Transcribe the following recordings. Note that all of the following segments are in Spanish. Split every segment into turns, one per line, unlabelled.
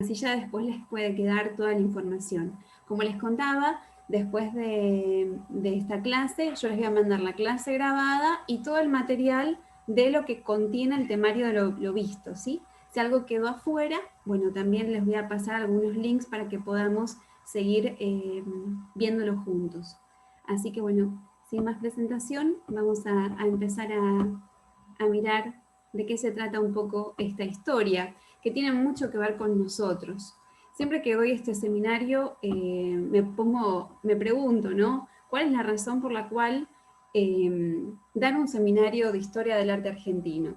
así ya después les puede quedar toda la información. Como les contaba, después de esta clase, yo les voy a mandar la clase grabada y todo el material de lo que contiene el temario de lo visto, ¿sí? Si algo quedó afuera, bueno, también les voy a pasar algunos links para que podamos seguir viéndolo juntos. Así que bueno, sin más presentación, vamos a empezar a mirar de qué se trata un poco esta historia, que tiene mucho que ver con nosotros. Siempre que doy este seminario me pregunto, ¿no? ¿Cuál es la razón por la cual dan un seminario de historia del arte argentino?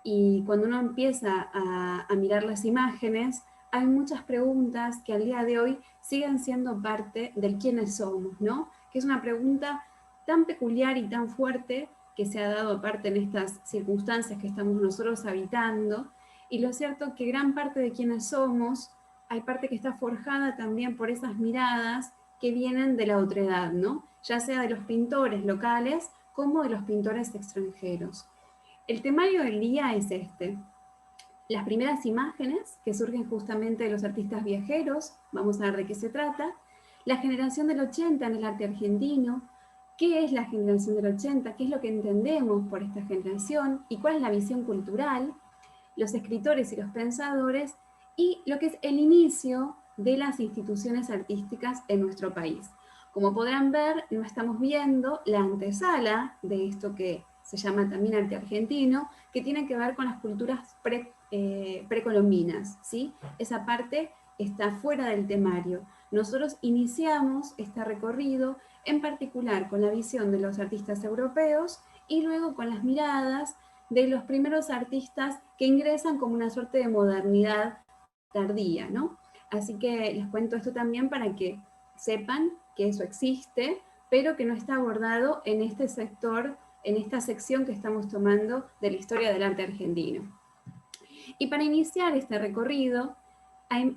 Y cuando uno empieza a mirar las imágenes, hay muchas preguntas que al día de hoy siguen siendo parte del quiénes somos, ¿no? Que es una pregunta tan peculiar y tan fuerte que se ha dado aparte en estas circunstancias que estamos nosotros habitando. Y lo cierto es que gran parte de quienes somos, hay parte que está forjada también por esas miradas que vienen de la otredad, ¿no? Ya sea de los pintores locales como de los pintores extranjeros. El temario del día es este. Las primeras imágenes que surgen justamente de los artistas viajeros, vamos a ver de qué se trata, la generación del 80 en el arte argentino, qué es la generación del 80, qué es lo que entendemos por esta generación y cuál es la visión cultural, los escritores y los pensadores, y lo que es el inicio de las instituciones artísticas en nuestro país. Como podrán ver, no estamos viendo la antesala de esto que se llama también arte argentino, que tiene que ver con las culturas precolombinas, ¿sí? Esa parte está fuera del temario. Nosotros iniciamos este recorrido en particular con la visión de los artistas europeos y luego con las miradas de los primeros artistas que ingresan como una suerte de modernidad tardía, ¿no? Así que les cuento esto también para que sepan que eso existe, pero que no está abordado en este sector, en esta sección que estamos tomando de la historia del arte argentino. Y para iniciar este recorrido,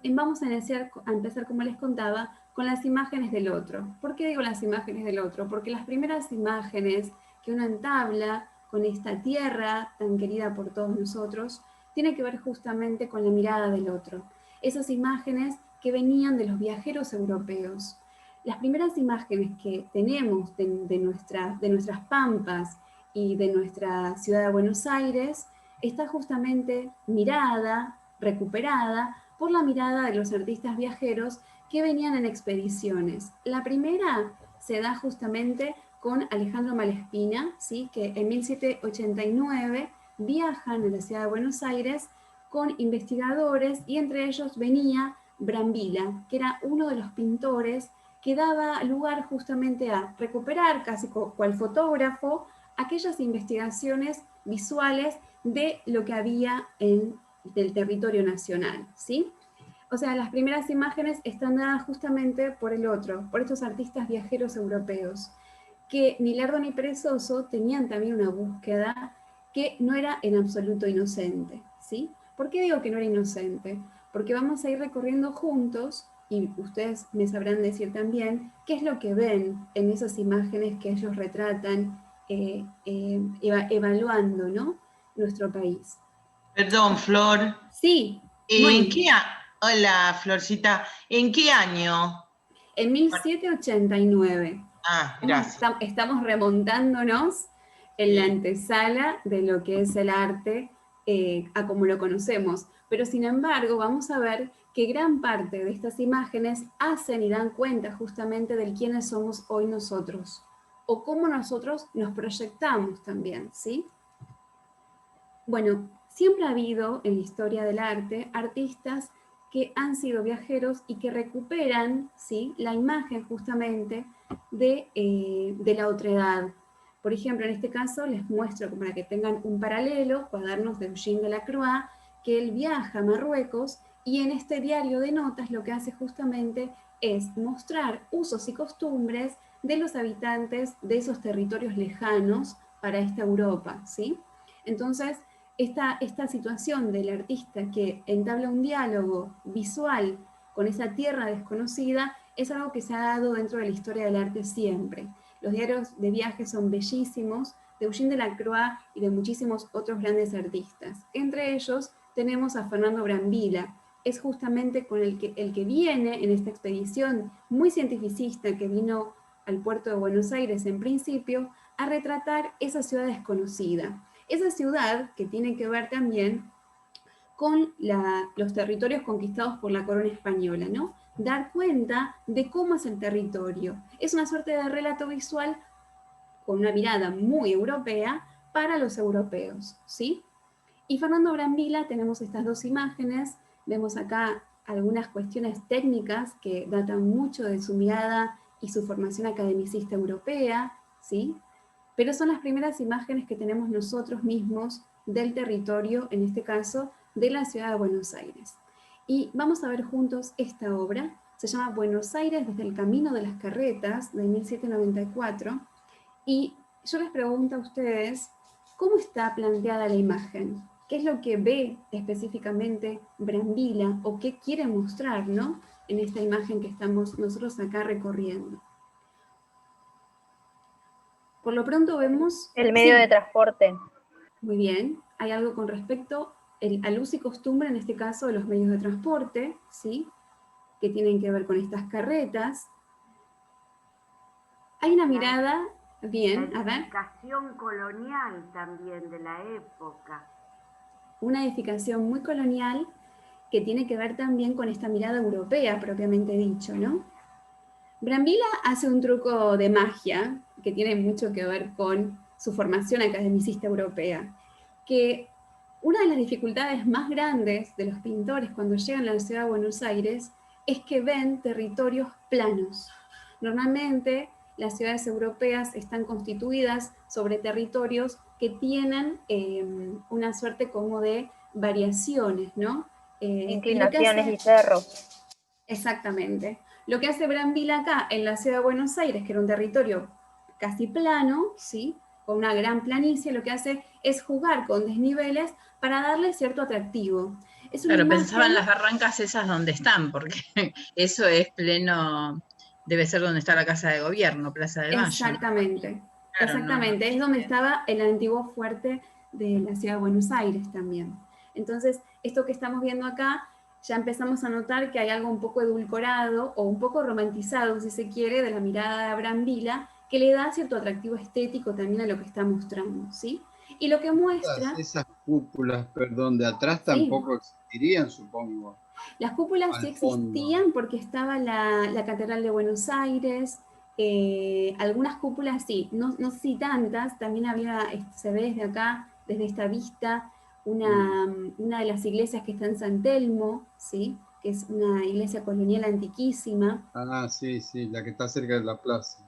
vamos a empezar, como les contaba, con las imágenes del otro. ¿Por qué digo las imágenes del otro? Porque las primeras imágenes que uno entabla con esta tierra tan querida por todos nosotros, tiene que ver justamente con la mirada del otro. Esas imágenes que venían de los viajeros europeos. Las primeras imágenes que tenemos de nuestras pampas y de nuestra ciudad de Buenos Aires está justamente mirada, recuperada, por la mirada de los artistas viajeros que venían en expediciones. La primera se da justamente con Alejandro Malespina, ¿sí? Que en 1789 viajan a la ciudad de Buenos Aires con investigadores y entre ellos venía Brambilla, que era uno de los pintores que daba lugar justamente a recuperar, casi cual fotógrafo, aquellas investigaciones visuales de lo que había en del territorio nacional, ¿sí? O sea, las primeras imágenes están dadas justamente por el otro, por estos artistas viajeros europeos, que ni lerdo ni perezoso tenían también una búsqueda que no era en absoluto inocente, ¿sí? ¿Por qué digo que no era inocente? Porque vamos a ir recorriendo juntos, y ustedes me sabrán decir también, qué es lo que ven en esas imágenes que ellos retratan, evaluando, ¿no? Nuestro país.
Perdón, Flor.
Sí,
¿En
Moni.
qué Hola, Florcita. ¿En qué año?
En 1789.
Gracias.
Estamos remontándonos en la antesala de lo que es el arte a como lo conocemos. Pero sin embargo, vamos a ver que gran parte de estas imágenes hacen y dan cuenta justamente de quiénes somos hoy nosotros, o cómo nosotros nos proyectamos también, ¿sí? Bueno, siempre ha habido en la historia del arte artistas que han sido viajeros y que recuperan, ¿sí?, la imagen justamente de la otredad. Por ejemplo, en este caso les muestro para que tengan un paralelo, cuadernos de Eugène Delacroix, que él viaja a Marruecos y en este diario de notas lo que hace justamente es mostrar usos y costumbres de los habitantes de esos territorios lejanos para esta Europa, ¿sí? Entonces, esta situación del artista que entabla un diálogo visual con esa tierra desconocida es algo que se ha dado dentro de la historia del arte siempre. Los diarios de viaje son bellísimos, de Eugène Delacroix y de muchísimos otros grandes artistas. Entre ellos tenemos a Fernando Brambilla, es justamente con el que viene en esta expedición muy cientificista que vino al puerto de Buenos Aires en principio, a retratar esa ciudad desconocida. Esa ciudad que tiene que ver también con los territorios conquistados por la corona española, ¿no? Dar cuenta de cómo es el territorio. Es una suerte de relato visual con una mirada muy europea para los europeos, ¿sí? Y Fernando Brambilla, tenemos estas dos imágenes, vemos acá algunas cuestiones técnicas que datan mucho de su mirada y su formación academicista europea, ¿sí? Pero son las primeras imágenes que tenemos nosotros mismos del territorio, en este caso, de la ciudad de Buenos Aires. Y vamos a ver juntos esta obra, se llama Buenos Aires desde el Camino de las Carretas, de 1794, y yo les pregunto a ustedes, ¿cómo está planteada la imagen? ¿Qué es lo que ve específicamente Brambilla o qué quiere mostrar, ¿no? En esta imagen que estamos nosotros acá recorriendo? Por lo pronto vemos...
El medio de transporte.
Muy bien. Hay algo con respecto al uso y costumbre, en este caso, de los medios de transporte, ¿sí? Que tienen que ver con estas carretas. Hay una mirada... Bien, a ver.
La edificación colonial también de la época.
Una edificación muy colonial que tiene que ver también con esta mirada europea, propiamente dicho, ¿no? Brambilla hace un truco de magia que tiene mucho que ver con su formación academicista europea, que una de las dificultades más grandes de los pintores cuando llegan a la ciudad de Buenos Aires es que ven territorios planos. Normalmente las ciudades europeas están constituidas sobre territorios que tienen una suerte como de variaciones, ¿no?
Inclinaciones y cerros.
Exactamente. Lo que hace Brambilla acá en la ciudad de Buenos Aires, que era un territorio casi plano, ¿sí? Con una gran planicie, lo que hace es jugar con desniveles para darle cierto atractivo. Es una
Claro,
imagen...
pensaba en las barrancas esas donde están, porque eso es pleno, debe ser donde está la Casa de Gobierno, Plaza de Mayo.
Exactamente,
Claro,
exactamente.
no.
Es donde estaba el antiguo fuerte de la ciudad de Buenos Aires también. Entonces, esto que estamos viendo acá, ya empezamos a notar que hay algo un poco edulcorado o un poco romantizado, si se quiere, de la mirada de Brambilla, que le da cierto atractivo estético también a lo que está mostrando, ¿sí? Y lo que muestra...
Esas cúpulas, perdón, de atrás tampoco existirían, supongo.
Las cúpulas sí existían porque estaba la Catedral de Buenos Aires, algunas cúpulas sí, no sé si tantas, también había, se ve desde acá, desde esta vista, una de las iglesias que está en San Telmo, ¿sí? Que es una iglesia colonial antiquísima.
Ah, sí, sí, la que está cerca de la plaza.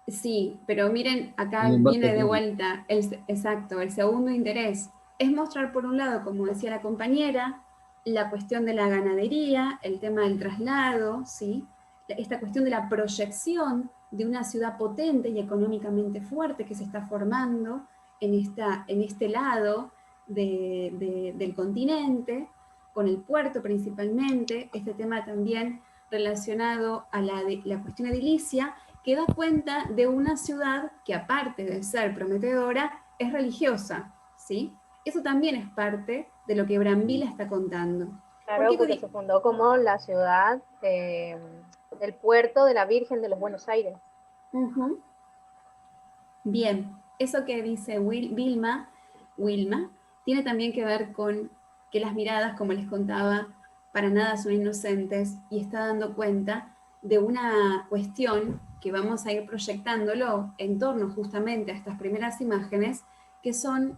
Sí, pero miren, acá viene de vuelta, exacto, el segundo interés. Es mostrar por un lado, como decía la compañera, la cuestión de la ganadería, el tema del traslado, ¿sí? Esta cuestión de la proyección de una ciudad potente y económicamente fuerte que se está formando en este lado del continente, con el puerto principalmente, este tema también relacionado a la cuestión edilicia, que da cuenta de una ciudad que, aparte de ser prometedora, es religiosa, ¿sí? Eso también es parte de lo que Brambilla está contando.
Claro, porque se fundó como la ciudad del puerto de la Virgen de los Buenos Aires.
Bien, eso que dice Wilma, tiene también que ver con que las miradas, como les contaba, para nada son inocentes, y está dando cuenta de una cuestión que vamos a ir proyectándolo en torno justamente a estas primeras imágenes, que son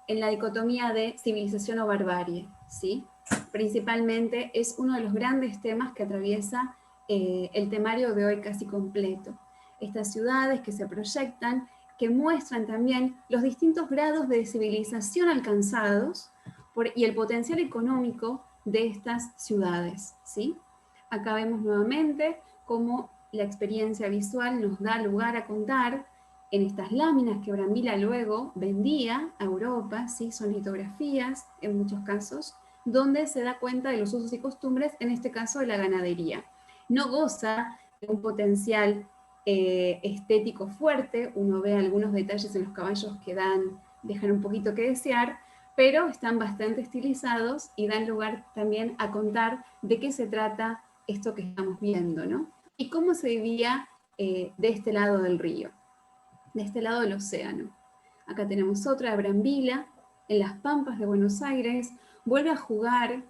en la dicotomía de civilización o barbarie, ¿sí? Principalmente es uno de los grandes temas que atraviesa el temario de hoy casi completo. Estas ciudades que se proyectan, que muestran también los distintos grados de civilización alcanzados y el potencial económico de estas ciudades, ¿sí? Acá vemos nuevamente cómo la experiencia visual nos da lugar a contar en estas láminas que Brambilla luego vendía a Europa, ¿sí? Son litografías en muchos casos, donde se da cuenta de los usos y costumbres, en este caso de la ganadería. No goza de un potencial estético fuerte, uno ve algunos detalles en los caballos que dejan un poquito que desear, pero están bastante estilizados y dan lugar también a contar de qué se trata esto que estamos viendo, ¿no? Y cómo se vivía de este lado del río, de este lado del océano. Acá tenemos otra de Brambila, en las Pampas de Buenos Aires, vuelve a jugar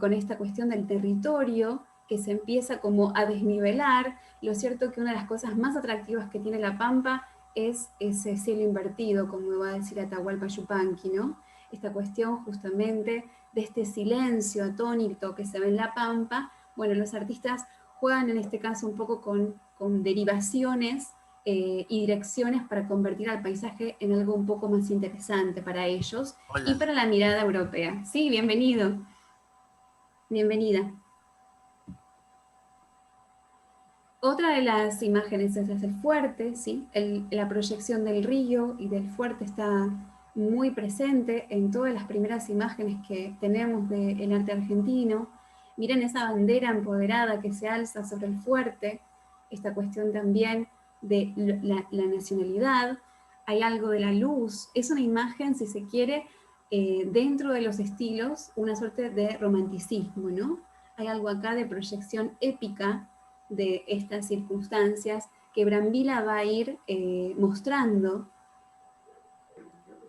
con esta cuestión del territorio, que se empieza como a desnivelar. Lo cierto que una de las cosas más atractivas que tiene la Pampa es ese cielo invertido, como va a decir Atahualpa Yupanqui, ¿no? Esta cuestión justamente de este silencio atónito que se ve en la Pampa. Bueno, los artistas juegan en este caso un poco con derivaciones y direcciones para convertir al paisaje en algo un poco más interesante para ellos. Hola. Y para la mirada europea. Sí, bienvenido. Bienvenida. Otra de las imágenes es el fuerte, ¿sí? La proyección del río y del fuerte está muy presente en todas las primeras imágenes que tenemos del arte argentino. Miren esa bandera empoderada que se alza sobre el fuerte, esta cuestión también de la nacionalidad, hay algo de la luz, es una imagen, si se quiere, dentro de los estilos, una suerte de romanticismo, ¿no? Hay algo acá de proyección épica de estas circunstancias que Brambila va a ir mostrando.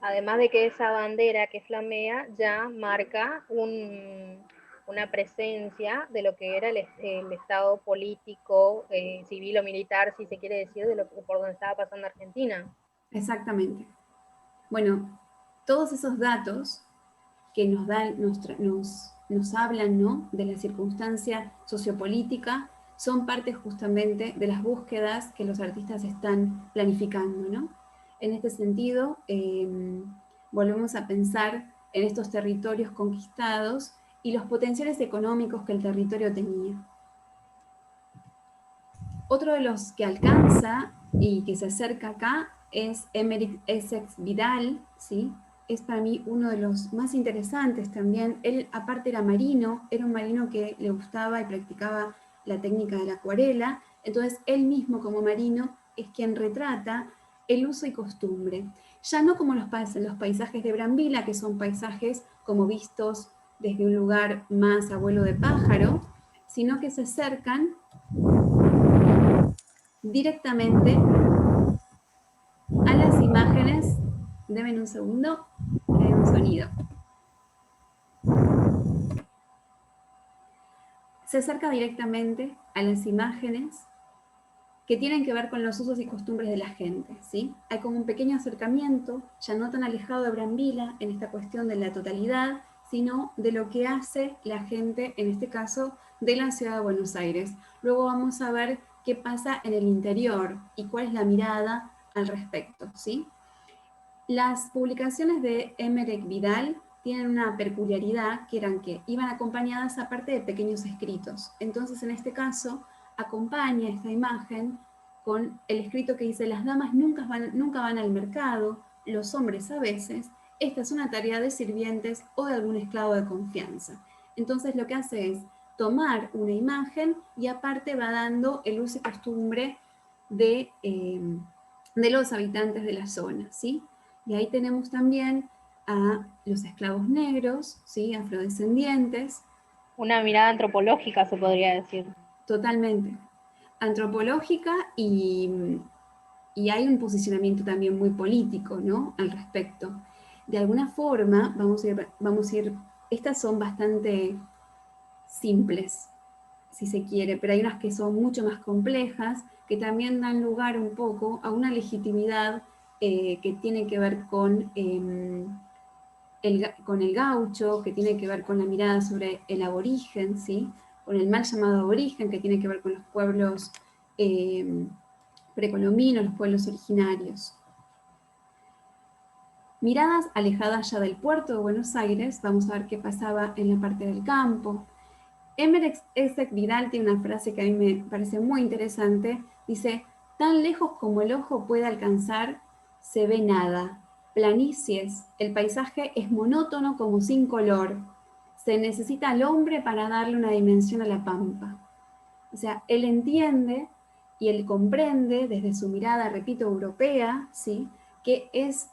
Además de que esa bandera que flamea ya marca una presencia de lo que era el estado político, civil o militar, si se quiere decir, de por donde estaba pasando Argentina.
Exactamente. Bueno, todos esos datos que nos dan, nos hablan, ¿no?, de la circunstancia sociopolítica, son parte justamente de las búsquedas que los artistas están planificando, ¿no? En este sentido, volvemos a pensar en estos territorios conquistados y los potenciales económicos que el territorio tenía. Otro de los que alcanza y que se acerca acá es Emeric Essex Vidal, ¿sí? Es para mí uno de los más interesantes también. Él aparte era un marino que le gustaba y practicaba la técnica de la acuarela, entonces él mismo como marino es quien retrata el uso y costumbre. Ya no como los paisajes de Brambila, que son paisajes como vistos desde un lugar más a vuelo de pájaro, sino que se acercan directamente a las imágenes. Denme un segundo, que hay un sonido. Se acerca directamente a las imágenes que tienen que ver con los usos y costumbres de la gente, ¿sí? Hay como un pequeño acercamiento, ya no tan alejado de Brambila, en esta cuestión de la totalidad, sino de lo que hace la gente, en este caso, de la ciudad de Buenos Aires. Luego vamos a ver qué pasa en el interior y cuál es la mirada al respecto, ¿sí? Las publicaciones de Emeric Vidal tienen una peculiaridad, que eran que iban acompañadas aparte de pequeños escritos. Entonces, en este caso, acompaña esta imagen con el escrito que dice: las damas nunca van al mercado, los hombres a veces, esta es una tarea de sirvientes o de algún esclavo de confianza. Entonces lo que hace es tomar una imagen y aparte va dando el uso y costumbre de los habitantes de la zona, ¿sí? Y ahí tenemos también a los esclavos negros, ¿sí?, afrodescendientes.
Una mirada antropológica, se podría decir.
Totalmente. Antropológica y hay un posicionamiento también muy político, ¿no?, al respecto. De alguna forma, vamos a ir, estas son bastante simples, si se quiere, pero hay unas que son mucho más complejas, que también dan lugar un poco a una legitimidad que tiene que ver con el gaucho, que tiene que ver con la mirada sobre el aborigen, ¿sí?, con el mal llamado aborigen, que tiene que ver con los pueblos precolombinos, los pueblos originarios. Miradas alejadas ya del puerto de Buenos Aires, vamos a ver qué pasaba en la parte del campo. Emeric Essex Vidal tiene una frase que a mí me parece muy interesante, dice: tan lejos como el ojo puede alcanzar, se ve nada. Planicies, el paisaje es monótono como sin color. Se necesita al hombre para darle una dimensión a la pampa. O sea, él entiende y él comprende desde su mirada, repito, europea, ¿sí?, que es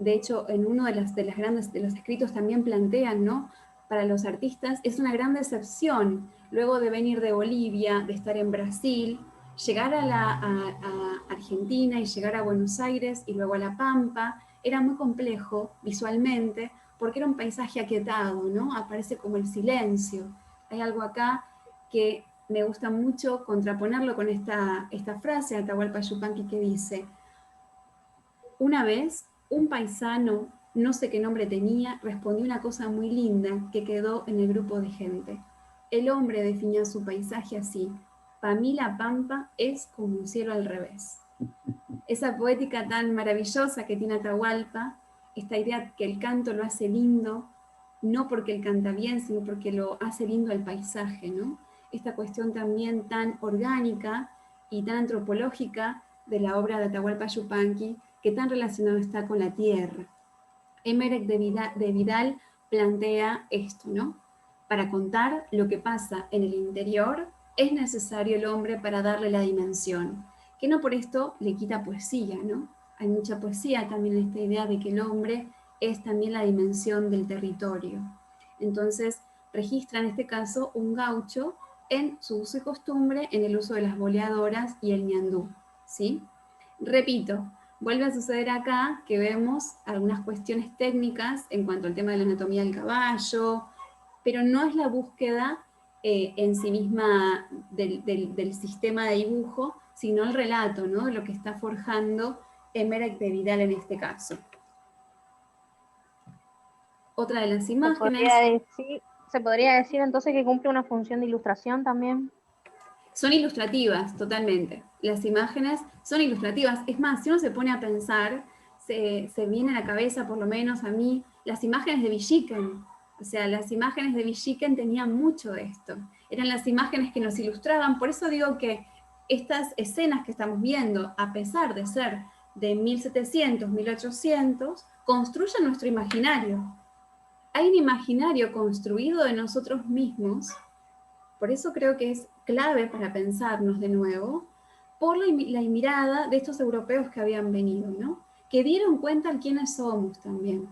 de hecho, en uno de los escritos también plantean, ¿no? Para los artistas es una gran decepción, luego de venir de Bolivia, de estar en Brasil, llegar a Argentina y llegar a Buenos Aires y luego a La Pampa, era muy complejo visualmente, porque era un paisaje aquietado, ¿no? Aparece como el silencio. Hay algo acá que me gusta mucho contraponerlo con esta frase de Atahualpa Yupanqui que dice: una vez, un paisano, no sé qué nombre tenía, respondió una cosa muy linda que quedó en el grupo de gente. El hombre definió su paisaje así: para mí la pampa es como un cielo al revés. Esa poética tan maravillosa que tiene Atahualpa, esta idea que el canto lo hace lindo, no porque él canta bien, sino porque lo hace lindo el paisaje, ¿no? Esta cuestión también tan orgánica y tan antropológica de la obra de Atahualpa Yupanqui, que tan relacionado está con la tierra. Emerek de Vidal plantea esto, ¿no? Para contar lo que pasa en el interior, es necesario el hombre para darle la dimensión, que no por esto le quita poesía, ¿no? Hay mucha poesía también en esta idea de que el hombre es también la dimensión del territorio. Entonces, registra en este caso un gaucho en su uso y costumbre, en el uso de las boleadoras y el ñandú, ¿sí? Repito, vuelve a suceder acá que vemos algunas cuestiones técnicas en cuanto al tema de la anatomía del caballo, pero no es la búsqueda en sí misma del sistema de dibujo, sino el relato, ¿no? Lo que está forjando Emerek de Vidal en este caso. Otra de las imágenes...
¿Se podría decir entonces que cumple una función de ilustración también?
Son ilustrativas, totalmente. Las imágenes son ilustrativas. Es más, si uno se pone a pensar, se viene a la cabeza, por lo menos a mí, las imágenes de Villiquen. O sea, las imágenes de Villiquen tenían mucho de esto. Eran las imágenes que nos ilustraban. Por eso digo que estas escenas que estamos viendo, a pesar de ser de 1700, 1800, construyen nuestro imaginario. Hay un imaginario construido de nosotros mismos. Por eso creo que es clave para pensarnos de nuevo, por la mirada de estos europeos que habían venido, ¿no? Que dieron cuenta de quiénes somos también.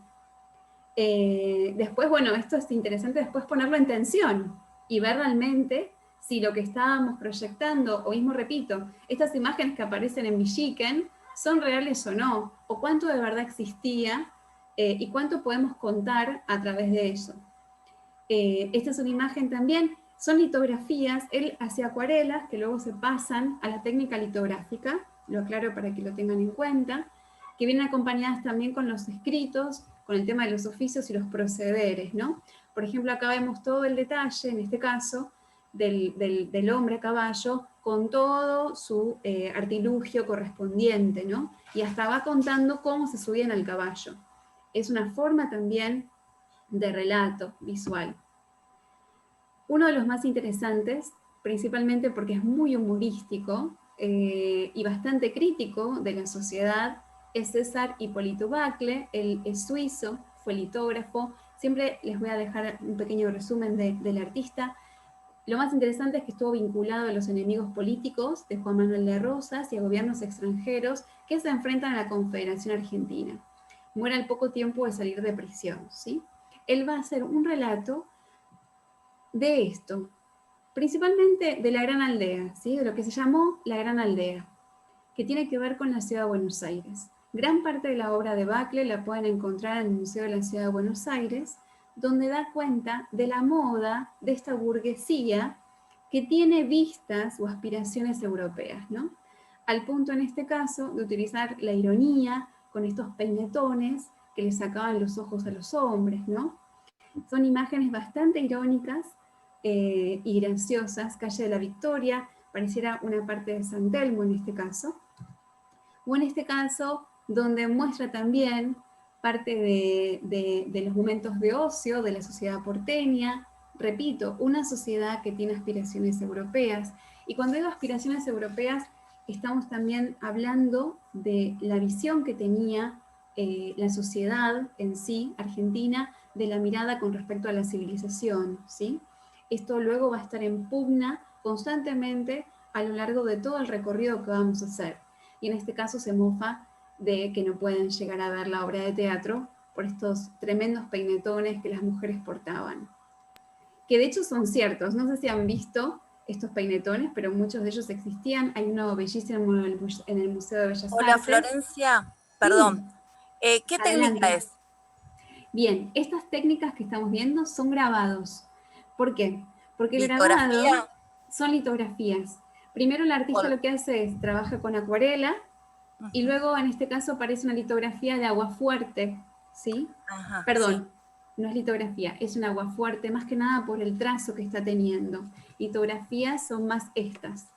Después, bueno, esto es interesante después ponerlo en tensión y ver realmente si lo que estábamos proyectando, o mismo repito, estas imágenes que aparecen en Villiquen son reales o no, o cuánto de verdad existía y cuánto podemos contar a través de eso. Esta es una imagen también, son litografías, él hace acuarelas que luego se pasan a la técnica litográfica, lo aclaro para que lo tengan en cuenta, que vienen acompañadas también con los escritos, con el tema de los oficios y los procederes, ¿no? Por ejemplo, acá vemos todo el detalle, en este caso, del hombre a caballo, con todo su artilugio correspondiente, ¿no? Y hasta va contando cómo se subían al caballo. Es una forma también de relato visual. Uno de los más interesantes, principalmente porque es muy humorístico y bastante crítico de la sociedad, es César Hipólito Bacle. Él es suizo, fue litógrafo. Siempre les voy a dejar un pequeño resumen del artista. Lo más interesante es que estuvo vinculado a los enemigos políticos de Juan Manuel de Rosas y a gobiernos extranjeros que se enfrentan a la Confederación Argentina. Muere al poco tiempo de salir de prisión, ¿sí? Él va a hacer un relato de esto, principalmente de la Gran Aldea, ¿sí? De lo que se llamó la Gran Aldea, que tiene que ver con la ciudad de Buenos Aires. Gran parte de la obra de Bacle la pueden encontrar en el Museo de la Ciudad de Buenos Aires, donde da cuenta de la moda de esta burguesía que tiene vistas o aspiraciones europeas, ¿no? Al punto en este caso de utilizar la ironía con estos peinetones que le sacaban los ojos a los hombres, ¿no? Son imágenes bastante irónicas y graciosas. Calle de la Victoria, pareciera una parte de San Telmo en este caso. O en este caso, donde muestra también parte de los momentos de ocio de la sociedad porteña. Repito, una sociedad que tiene aspiraciones europeas. Y cuando digo aspiraciones europeas, estamos también hablando de la visión que tenía la sociedad en sí, argentina, de la mirada con respecto a la civilización, ¿sí? Esto luego va a estar en pugna constantemente a lo largo de todo el recorrido que vamos a hacer. Y en este caso se mofa de que no pueden llegar a ver la obra de teatro por estos tremendos peinetones que las mujeres portaban. Que de hecho son ciertos, no sé si han visto estos peinetones, pero muchos de ellos existían. Hay uno bellísimo en el Museo de Bellas
Hola,
Artes.
Florencia, perdón. ¿Qué
Adelante.
técnica es?
Bien, estas técnicas que estamos viendo son grabados. ¿Por qué? Porque el
¿Litografía?
grabado son litografías. Primero el artista lo que hace es trabaja con acuarela y luego en este caso aparece una litografía de aguafuerte, ¿sí?
Ajá,
Perdón, no es litografía, es un aguafuerte, más que nada por el trazo que está teniendo. Litografías son más estas.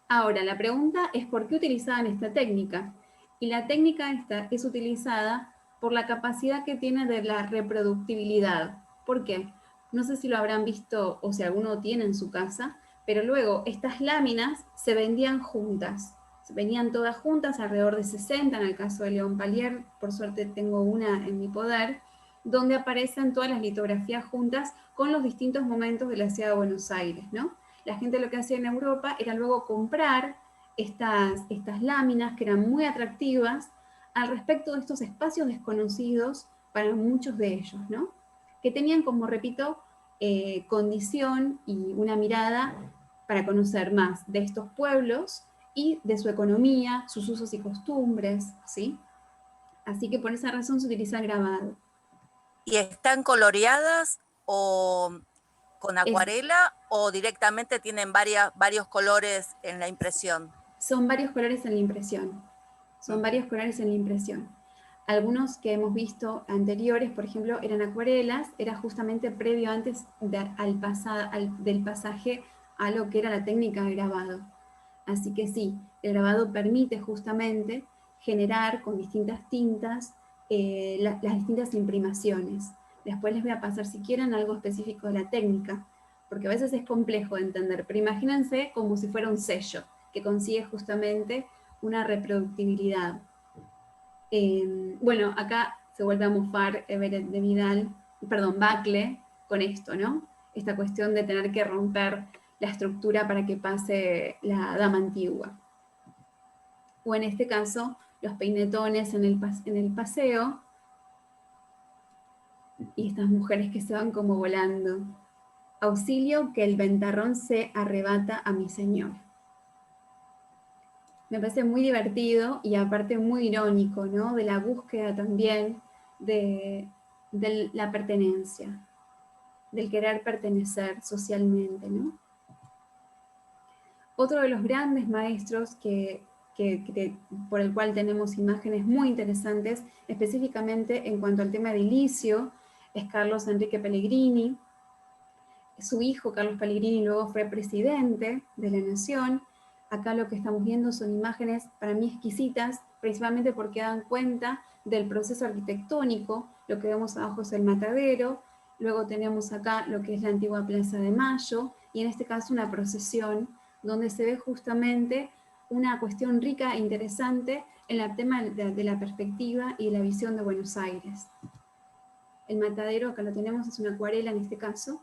Ahora, la pregunta es ¿por qué utilizaban esta técnica? Y la técnica esta es utilizada por la capacidad que tiene de la reproductibilidad. ¿Por qué? No sé si lo habrán visto o si alguno tiene en su casa, pero luego estas láminas se vendían juntas. Se venían todas juntas, alrededor de 60, en el caso de León Palier, por suerte tengo una en mi poder, donde aparecen todas las litografías juntas con los distintos momentos de la ciudad de Buenos Aires, ¿no? La gente lo que hacía en Europa era luego comprar estas láminas que eran muy atractivas al respecto de estos espacios desconocidos para muchos de ellos, ¿no? Que tenían, como repito, condición y una mirada para conocer más de estos pueblos y de su economía, sus usos y costumbres, ¿sí? Así que por esa razón se utiliza el grabado.
¿Y están coloreadas o con acuarela o directamente tienen varios colores en la impresión?
Son varios colores en la impresión. Son varios colores en la impresión. Algunos que hemos visto anteriores, por ejemplo, eran acuarelas, era justamente previo antes del pasaje a lo que era la técnica de grabado. Así que sí, el grabado permite justamente generar con distintas tintas las distintas imprimaciones. Después les voy a pasar, si quieren, algo específico de la técnica, porque a veces es complejo de entender, pero imagínense como si fuera un sello, que consigue justamente una reproductibilidad. Bueno, acá se vuelve a mofar Everett de Vidal, perdón, Bacle, con esto, ¿no? Esta cuestión de tener que romper la estructura para que pase la dama antigua. O en este caso, los peinetones en el paseo, y estas mujeres que se van como volando. Auxilio, que el ventarrón se arrebata a mi señor. Me parece muy divertido y aparte muy irónico, ¿no? De la búsqueda también de la pertenencia, del querer pertenecer socialmente, ¿no? Otro de los grandes maestros por el cual tenemos imágenes muy interesantes, específicamente en cuanto al tema edilicio, es Carlos Enrique Pellegrini. Su hijo, Carlos Pellegrini, luego fue presidente de la Nación. Acá lo que estamos viendo son imágenes para mí exquisitas, principalmente porque dan cuenta del proceso arquitectónico. Lo que vemos abajo es el Matadero, luego tenemos acá lo que es la antigua Plaza de Mayo, y en este caso una procesión, donde se ve justamente una cuestión rica e interesante en el tema de la perspectiva y la visión de Buenos Aires. El Matadero, acá lo tenemos, es una acuarela en este caso,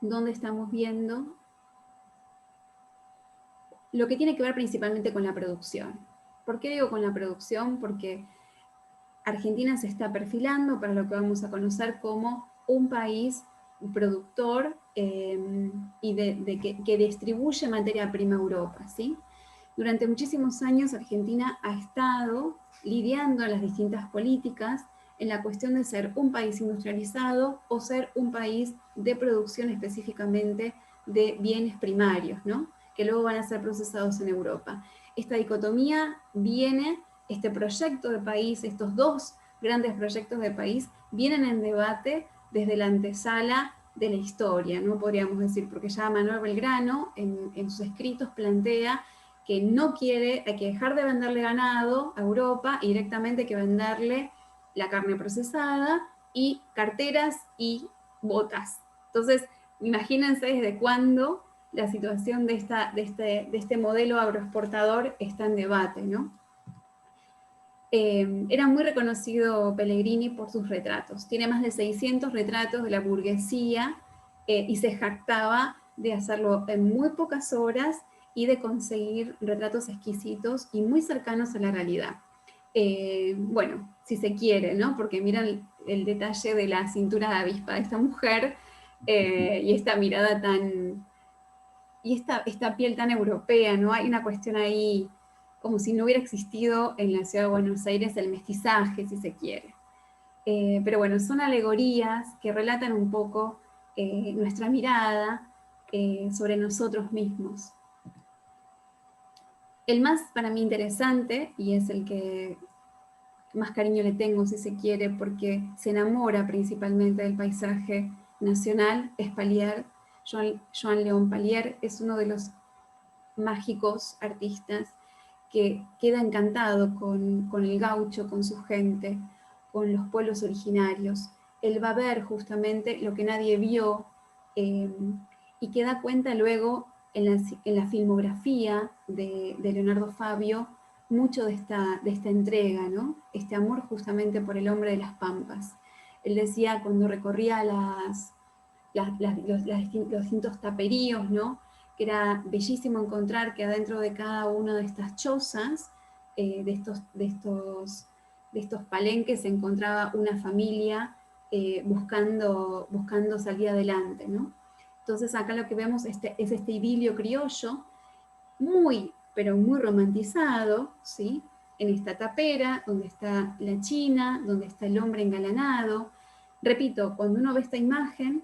donde estamos viendo lo que tiene que ver principalmente con la producción. ¿Por qué digo con la producción? Porque Argentina se está perfilando para lo que vamos a conocer como un país productor y que distribuye materia prima a Europa, ¿sí? Durante muchísimos años Argentina ha estado lidiando en las distintas políticas en la cuestión de ser un país industrializado o ser un país de producción específicamente de bienes primarios, ¿no? Que luego van a ser procesados en Europa. Esta dicotomía viene, este proyecto de país, estos dos grandes proyectos de país, vienen en debate desde la antesala de la historia, ¿no? Podríamos decir, porque ya Manuel Belgrano en sus escritos plantea que no quiere, hay que dejar de venderle ganado a Europa y directamente hay que venderle la carne procesada y carteras y botas. Entonces, imagínense desde cuándo la situación de este modelo agroexportador está en debate, ¿no? Era muy reconocido Pellegrini por sus retratos. Tiene más de 600 retratos de la burguesía y se jactaba de hacerlo en muy pocas horas y de conseguir retratos exquisitos y muy cercanos a la realidad. Bueno, si se quiere, ¿no? Porque miran el detalle de la cintura de avispa de esta mujer y esta mirada tan... y esta piel tan europea, ¿no? Hay una cuestión ahí como si no hubiera existido en la ciudad de Buenos Aires el mestizaje, si se quiere. Pero bueno, son alegorías que relatan un poco nuestra mirada sobre nosotros mismos. El más para mí interesante, y es el que más cariño le tengo si se quiere, porque se enamora principalmente del paisaje nacional, es Palier. Joan León Palier es uno de los mágicos artistas que queda encantado con el gaucho, con su gente, con los pueblos originarios. Él va a ver justamente lo que nadie vio y que da cuenta luego en la filmografía de Leonardo Fabio mucho de esta entrega, ¿no? Este amor justamente por el hombre de las pampas. Él decía cuando recorría los distintos taperíos, ¿no? Que era bellísimo encontrar que adentro de cada una de estas chozas, de estos palenques, se encontraba una familia buscando salir adelante, ¿no? Entonces acá lo que vemos es este idilio criollo, pero muy romantizado, ¿sí? En esta tapera, donde está la china, donde está el hombre engalanado. Repito, cuando uno ve esta imagen,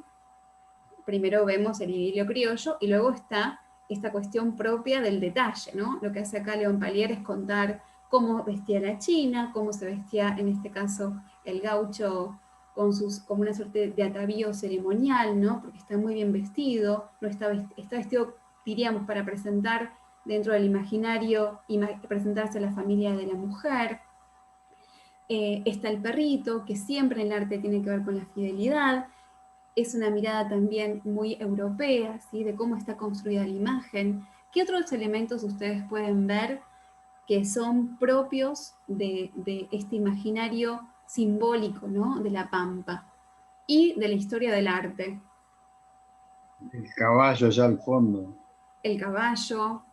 primero vemos el idilio criollo y luego está esta cuestión propia del detalle, ¿no? Lo que hace acá León Palier es contar cómo vestía la china, cómo se vestía, en este caso, el gaucho como una suerte de atavío ceremonial, ¿no? Porque está muy bien vestido, no está vestido, diríamos, para presentar dentro del imaginario y presentarse a la familia de la mujer. Está el perrito, que siempre en el arte tiene que ver con la fidelidad. Es una mirada también muy europea, ¿sí? De cómo está construida la imagen. ¿Qué otros elementos ustedes pueden ver que son propios de este imaginario simbólico, ¿no? De la pampa y de la historia del arte?
El caballo allá al fondo.
El caballo,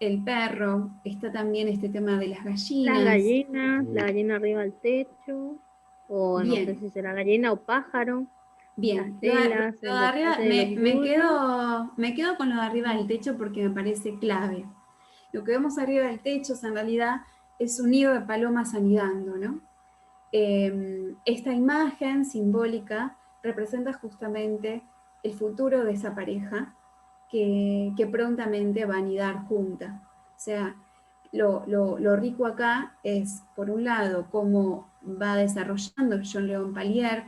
el perro, está también este tema de las gallinas.
La gallina arriba del techo, o
Bien.
no sé si será gallina o pájaro.
Bien,
Las telas,
lo de arriba,
el detalle de los
me quedo con lo de arriba del techo porque me parece clave. Lo que vemos arriba del techo en realidad es un nido de palomas anidando, ¿no? Esta imagen simbólica representa justamente el futuro de esa pareja que prontamente va a anidar junta. O sea, lo rico acá es, por un lado, cómo va desarrollando Joan León Palier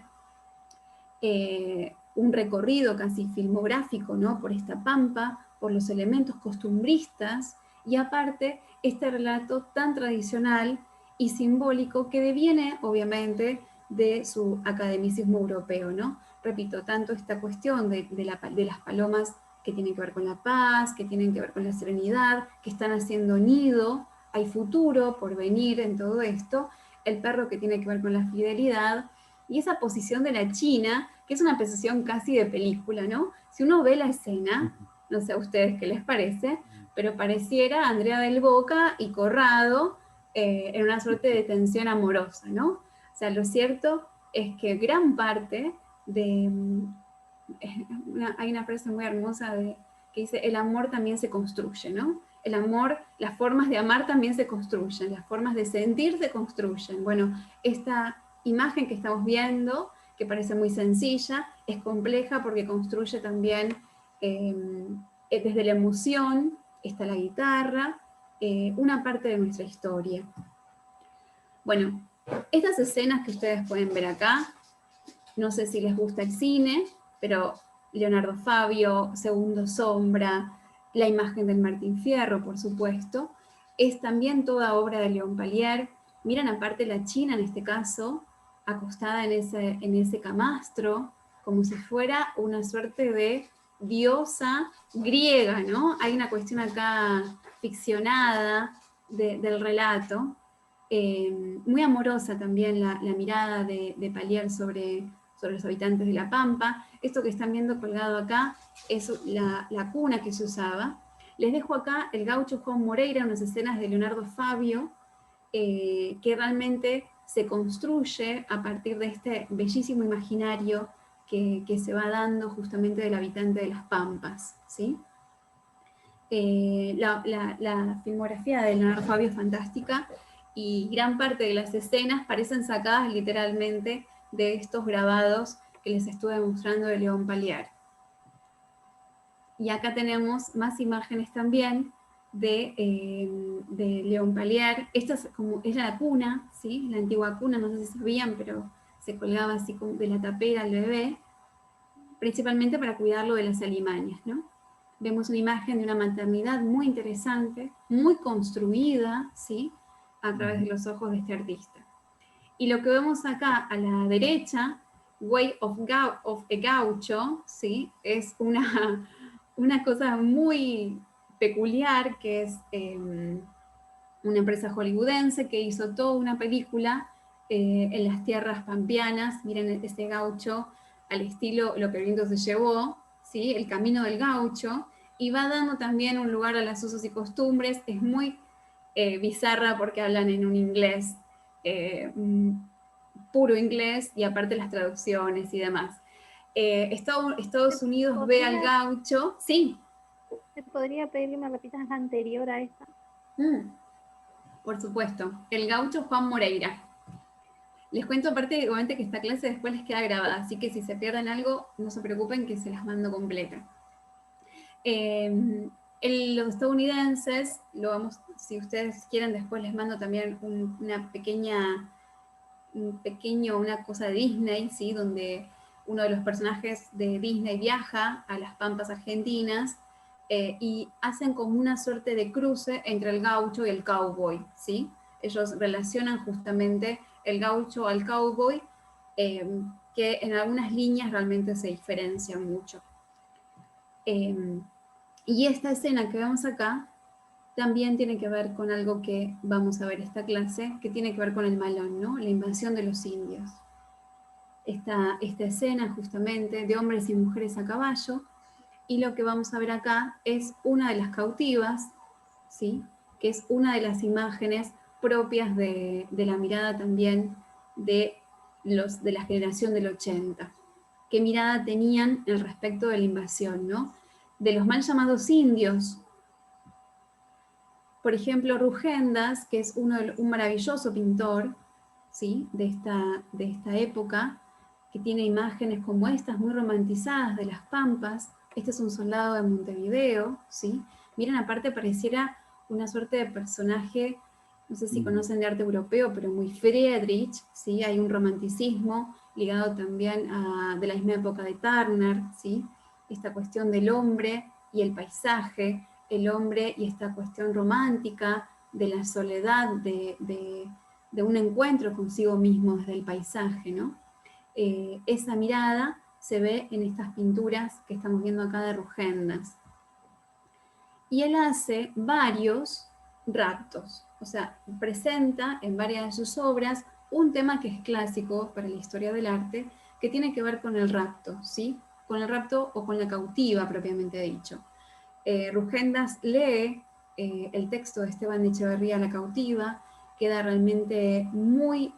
un recorrido casi filmográfico, ¿no? Por esta pampa, por los elementos costumbristas, y aparte este relato tan tradicional y simbólico que deviene, obviamente, de su academicismo europeo, ¿no? Repito, tanto esta cuestión de las palomas que tienen que ver con la paz, que tienen que ver con la serenidad, que están haciendo nido, hay futuro por venir en todo esto, el perro que tiene que ver con la fidelidad, y esa posición de la china, que es una posición casi de película, ¿no? Si uno ve la escena, no sé a ustedes qué les parece, pero pareciera Andrea del Boca y Corrado en una suerte de tensión amorosa, ¿no? O sea, lo cierto es que gran parte de... hay una frase muy hermosa que dice, el amor también se construye, ¿no? El amor, las formas de amar también se construyen, las formas de sentir se construyen. Bueno, esta imagen que estamos viendo, que parece muy sencilla, es compleja porque construye también desde la emoción, está la guitarra, una parte de nuestra historia. Bueno, estas escenas que ustedes pueden ver acá, no sé si les gusta el cine, pero Leonardo Fabio, Segundo Sombra, la imagen del Martín Fierro, por supuesto, es también toda obra de León Palier. Miran aparte la china en este caso, acostada en ese camastro, como si fuera una suerte de diosa griega, ¿no? Hay una cuestión acá ficcionada del relato, muy amorosa también la mirada de Palier sobre los habitantes de La Pampa. Esto que están viendo colgado acá es la cuna que se usaba. Les dejo acá el gaucho Juan Moreira, unas escenas de Leonardo Fabio, que realmente se construye a partir de este bellísimo imaginario que se va dando justamente del habitante de las Pampas, ¿sí? La filmografía de Leonardo Fabio es fantástica y gran parte de las escenas parecen sacadas literalmente de estos grabados que les estuve mostrando de León Pallier. Y acá tenemos más imágenes también de León Pallier. Esta es la cuna, ¿sí? La antigua cuna, no sé si sabían, pero se colgaba así de la tapera al bebé, principalmente para cuidarlo de las alimañas, ¿no? Vemos una imagen de una maternidad muy interesante, muy construida, ¿sí? A través de los ojos de este artista. Y lo que vemos acá a la derecha, Way of a Gaucho, ¿sí? Es una cosa muy peculiar, que es una empresa hollywoodense que hizo toda una película en las tierras pampeanas. Miren ese gaucho al estilo Lo que el viento se llevó, ¿sí? El camino del gaucho, y va dando también un lugar a los usos y costumbres. Es muy bizarra porque hablan en un inglés, puro inglés, y aparte las traducciones y demás. Estados Unidos ve al gaucho. Sí.
¿Te podría pedir que me repitas la anterior a esta?
Por supuesto. El gaucho Juan Moreira. Les cuento aparte, igualmente, que esta clase después les queda grabada, así que si se pierden algo, no se preocupen que se las mando completa. Los estadounidenses, si ustedes quieren, después les mando también una cosa de Disney, ¿sí? Donde uno de los personajes de Disney viaja a las Pampas argentinas y hacen como una suerte de cruce entre el gaucho y el cowboy, ¿sí? Ellos relacionan justamente el gaucho al cowboy, que en algunas líneas realmente se diferencian mucho. Y esta escena que vemos acá también tiene que ver con algo que vamos a ver esta clase, que tiene que ver con el Malón, ¿no? La invasión de los indios. Esta escena justamente de hombres y mujeres a caballo, y lo que vamos a ver acá es una de las cautivas, ¿sí? Que es una de las imágenes propias de la mirada también de la generación del 80. ¿Qué mirada tenían al respecto de la invasión, ¿no? De los mal llamados indios? Por ejemplo, Rugendas, que es un maravilloso pintor, ¿sí? de esta época, que tiene imágenes como estas, muy romantizadas de las Pampas. Este es un soldado de Montevideo, ¿sí? Miren, aparte pareciera una suerte de personaje, no sé si conocen de arte europeo, pero muy Friedrich, ¿sí? Hay un romanticismo ligado también de la misma época de Turner, ¿sí? Esta cuestión del hombre y el paisaje, el hombre y esta cuestión romántica de la soledad, de un encuentro consigo mismo desde el paisaje, ¿no? Esa mirada se ve en estas pinturas que estamos viendo acá de Rugendas. Y él hace varios raptos, o sea, presenta en varias de sus obras un tema que es clásico para la historia del arte, que tiene que ver con el rapto, ¿sí? Con el rapto o con la cautiva, propiamente dicho. Rugendas lee el texto de Esteban Echeverría, La cautiva, queda realmente muy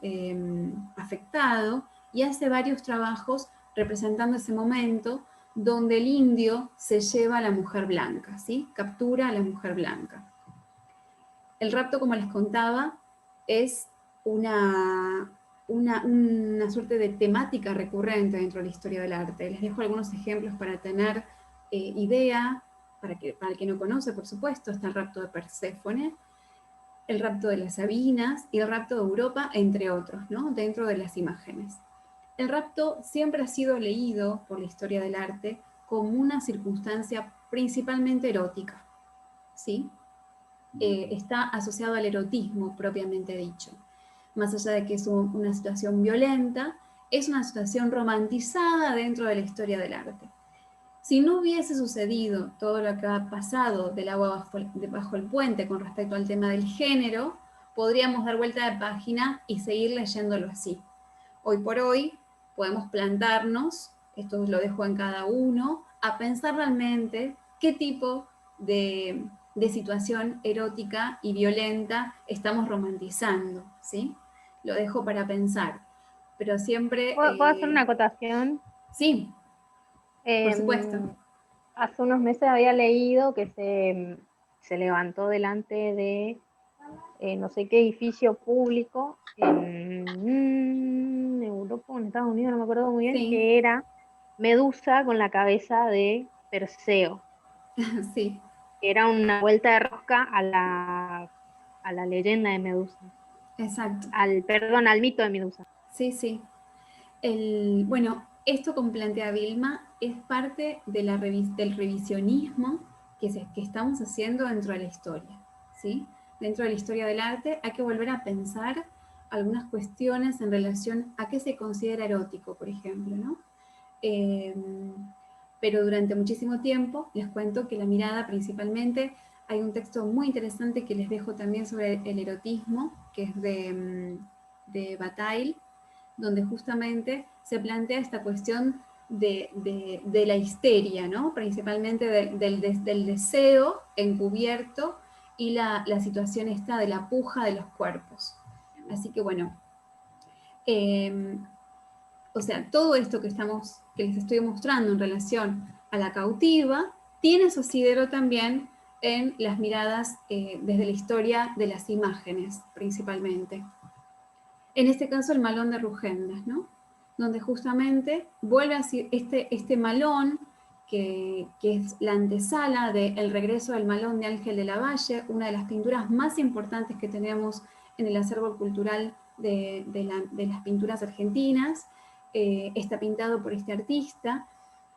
afectado y hace varios trabajos representando ese momento donde el indio se lleva a la mujer blanca, ¿sí? Captura a la mujer blanca. El rapto, como les contaba, es una suerte de temática recurrente dentro de la historia del arte. Les dejo algunos ejemplos para tener idea, para el que no conoce, por supuesto. Está el rapto de Perséfone, el rapto de las Sabinas y el rapto de Europa, entre otros, ¿no? Dentro de las imágenes. El rapto siempre ha sido leído por la historia del arte como una circunstancia principalmente erótica, ¿sí? Está asociado al erotismo propiamente dicho. Más allá de que es una situación violenta, es una situación romantizada dentro de la historia del arte. Si no hubiese sucedido todo lo que ha pasado del agua bajo el puente con respecto al tema del género, podríamos dar vuelta de página y seguir leyéndolo así. Hoy por hoy podemos plantarnos, esto lo dejo en cada uno, a pensar realmente qué tipo de situación erótica y violenta estamos romantizando, ¿sí? Lo dejo para pensar, pero siempre...
¿Puedo hacer una acotación?
Sí, por supuesto.
Hace unos meses había leído que se levantó delante de no sé qué edificio público en Europa o en Estados Unidos, no me acuerdo muy bien,
Sí.
que era Medusa con la cabeza de Perseo.
Sí.
Era una vuelta de rosca a la leyenda de Medusa.
Exacto.
Perdón, al mito de Medusa.
Sí, sí. Bueno, esto como plantea Vilma es parte de del revisionismo que estamos haciendo dentro de la historia, ¿sí? Dentro de la historia del arte hay que volver a pensar algunas cuestiones en relación a qué se considera erótico, por ejemplo, ¿no? Pero durante muchísimo tiempo les cuento que la mirada principalmente, hay un texto muy interesante que les dejo también sobre el erotismo, que es de Bataille, donde justamente se plantea esta cuestión de la histeria, ¿no? Principalmente del deseo encubierto y la situación esta de la puja de los cuerpos. Así que bueno, o sea, todo esto que les estoy mostrando en relación a la cautiva, tiene su asidero también en las miradas desde la historia de las imágenes, principalmente. En este caso, el malón de Rugendas, ¿no? Donde justamente vuelve a ser este malón, que es la antesala del regreso del malón de Ángel de la Valle, una de las pinturas más importantes que tenemos en el acervo cultural de las pinturas argentinas. Está pintado por este artista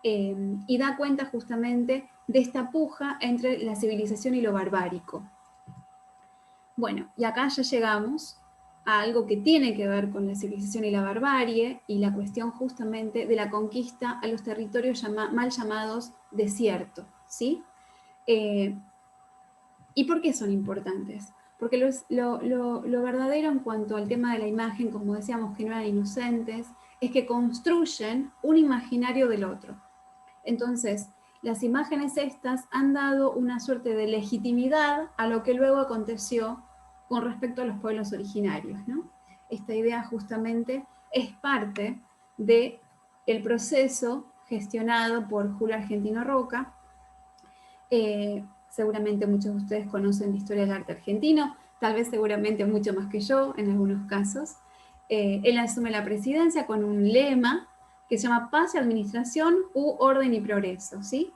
y da cuenta justamente de esta puja entre la civilización y lo barbárico. Bueno, y acá ya llegamos a algo que tiene que ver con la civilización y la barbarie, y la cuestión justamente de la conquista a los territorios mal llamados desierto, ¿sí? ¿Y por qué son importantes? Porque lo verdadero en cuanto al tema de la imagen, como decíamos que no eran inocentes, es que construyen un imaginario del otro. Entonces, las imágenes estas han dado una suerte de legitimidad a lo que luego aconteció con respecto a los pueblos originarios, ¿no? Esta idea justamente es parte del proceso gestionado por Julio Argentino Roca. Seguramente muchos de ustedes conocen la historia del arte argentino, tal vez seguramente mucho más que yo en algunos casos. Él asume la presidencia con un lema que se llama Paz y Administración u Orden y Progreso, ¿sí?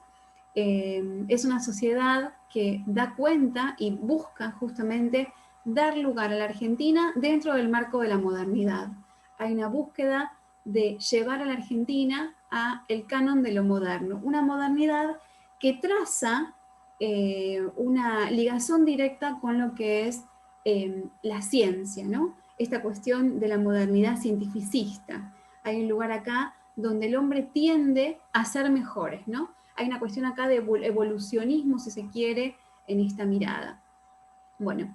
Es una sociedad que da cuenta y busca justamente dar lugar a la Argentina dentro del marco de la modernidad. Hay una búsqueda de llevar a la Argentina a el canon de lo moderno, una modernidad que traza una ligación directa con lo que es la ciencia, ¿no? Esta cuestión de la modernidad cientificista. Hay un lugar acá donde el hombre tiende a ser mejores, ¿no? Hay una cuestión acá de evolucionismo, si se quiere, en esta mirada. Bueno,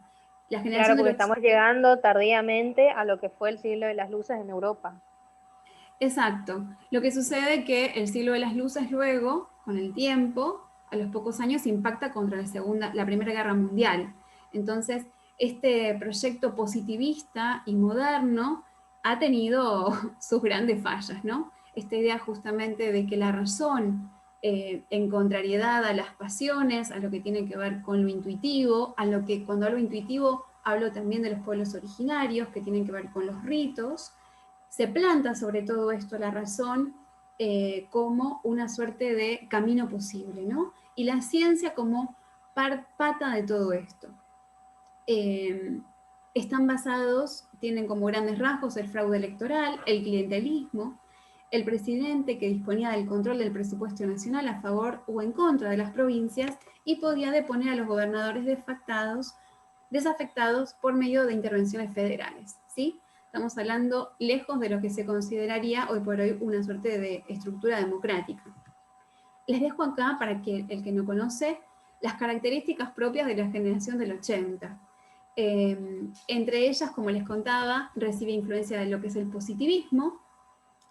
la generación
Claro, porque estamos llegando tardíamente a lo que fue el siglo de las luces en Europa.
Exacto. Lo que sucede es que el siglo de las luces luego, con el tiempo, a los pocos años, impacta contra la Primera Guerra Mundial. Entonces, este proyecto positivista y moderno ha tenido sus grandes fallas, ¿no? Esta idea justamente de que la razón, en contrariedad a las pasiones, a lo que tiene que ver con lo intuitivo, a lo que cuando hablo intuitivo hablo también de los pueblos originarios, que tienen que ver con los ritos, se planta sobre todo esto la razón como una suerte de camino posible, ¿no? Y la ciencia como pata de todo esto. Están basados, tienen como grandes rasgos el fraude electoral, el clientelismo, el presidente que disponía del control del presupuesto nacional a favor o en contra de las provincias y podía deponer a los gobernadores desafectados por medio de intervenciones federales, ¿sí? Estamos hablando lejos de lo que se consideraría hoy por hoy una suerte de estructura democrática. Les dejo acá, para que el que no conoce, las características propias de la generación del 80. Entre ellas, como les contaba, recibe influencia de lo que es el positivismo,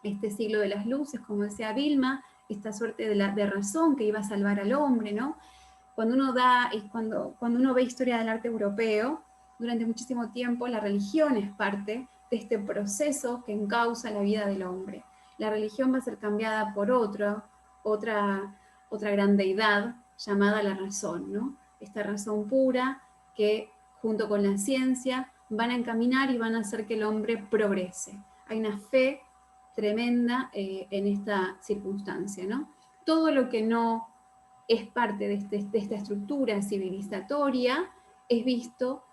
este siglo de las luces, como decía Vilma, esta suerte de razón que iba a salvar al hombre, ¿no? cuando uno ve historia del arte europeo, durante muchísimo tiempo la religión es parte de este proceso que encausa la vida del hombre. La religión va a ser cambiada por otra gran deidad llamada la razón, ¿no? Esta razón pura que junto con la ciencia van a encaminar y van a hacer que el hombre progrese. Hay una fe tremenda en esta circunstancia, ¿no? Todo lo que no es parte de esta estructura civilizatoria es visto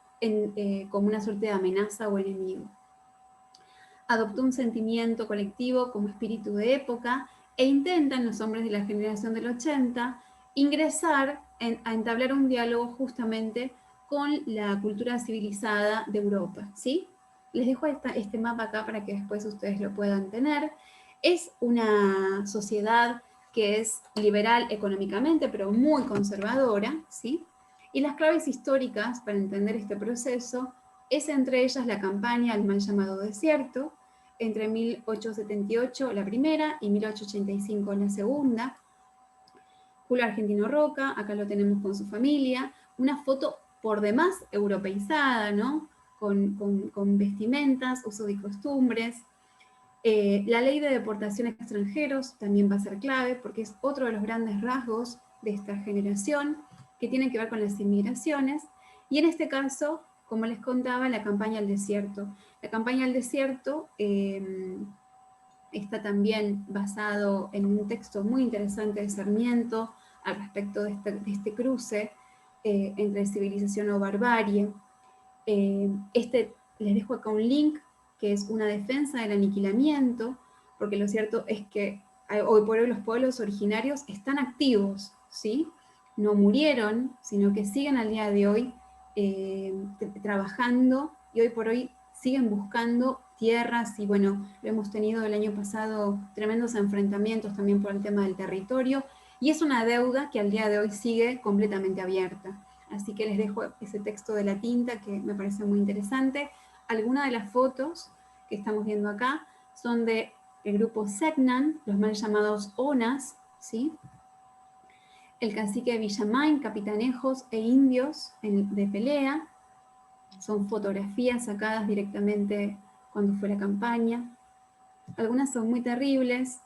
como una suerte de amenaza o enemigo. Adoptó un sentimiento colectivo como espíritu de época e intentan los hombres de la generación del 80 ingresar a entablar un diálogo justamente con la cultura civilizada de Europa, ¿sí? Les dejo este mapa acá para que después ustedes lo puedan tener. Es una sociedad que es liberal económicamente, pero muy conservadora, ¿sí? Y las claves históricas para entender este proceso es entre ellas la campaña al mal llamado desierto, entre 1878 la primera y 1885 la segunda. Julio Argentino Roca, acá lo tenemos con su familia, una foto por demás europeizada, ¿no? Con vestimentas, usos y costumbres. La ley de deportación a extranjeros también va a ser clave porque es otro de los grandes rasgos de esta generación que tiene que ver con las inmigraciones. Y en este caso, como les contaba, la campaña al desierto. La campaña al desierto está también basado en un texto muy interesante de Sarmiento al respecto de este cruce entre civilización o barbarie. Les dejo acá un link que es una defensa del aniquilamiento, porque lo cierto es que hoy por hoy los pueblos originarios están activos, ¿sí? No murieron, sino que siguen al día de hoy trabajando y hoy por hoy siguen buscando tierras y bueno, lo hemos tenido el año pasado tremendos enfrentamientos también por el tema del territorio y es una deuda que al día de hoy sigue completamente abierta. Así que les dejo ese texto de la tinta que me parece muy interesante. Algunas de las fotos que estamos viendo acá son del grupo Segnan, los mal llamados Onas, ¿sí? El cacique de Villamain, capitanejos e indios de pelea. Son fotografías sacadas directamente cuando fue la campaña. Algunas son muy terribles.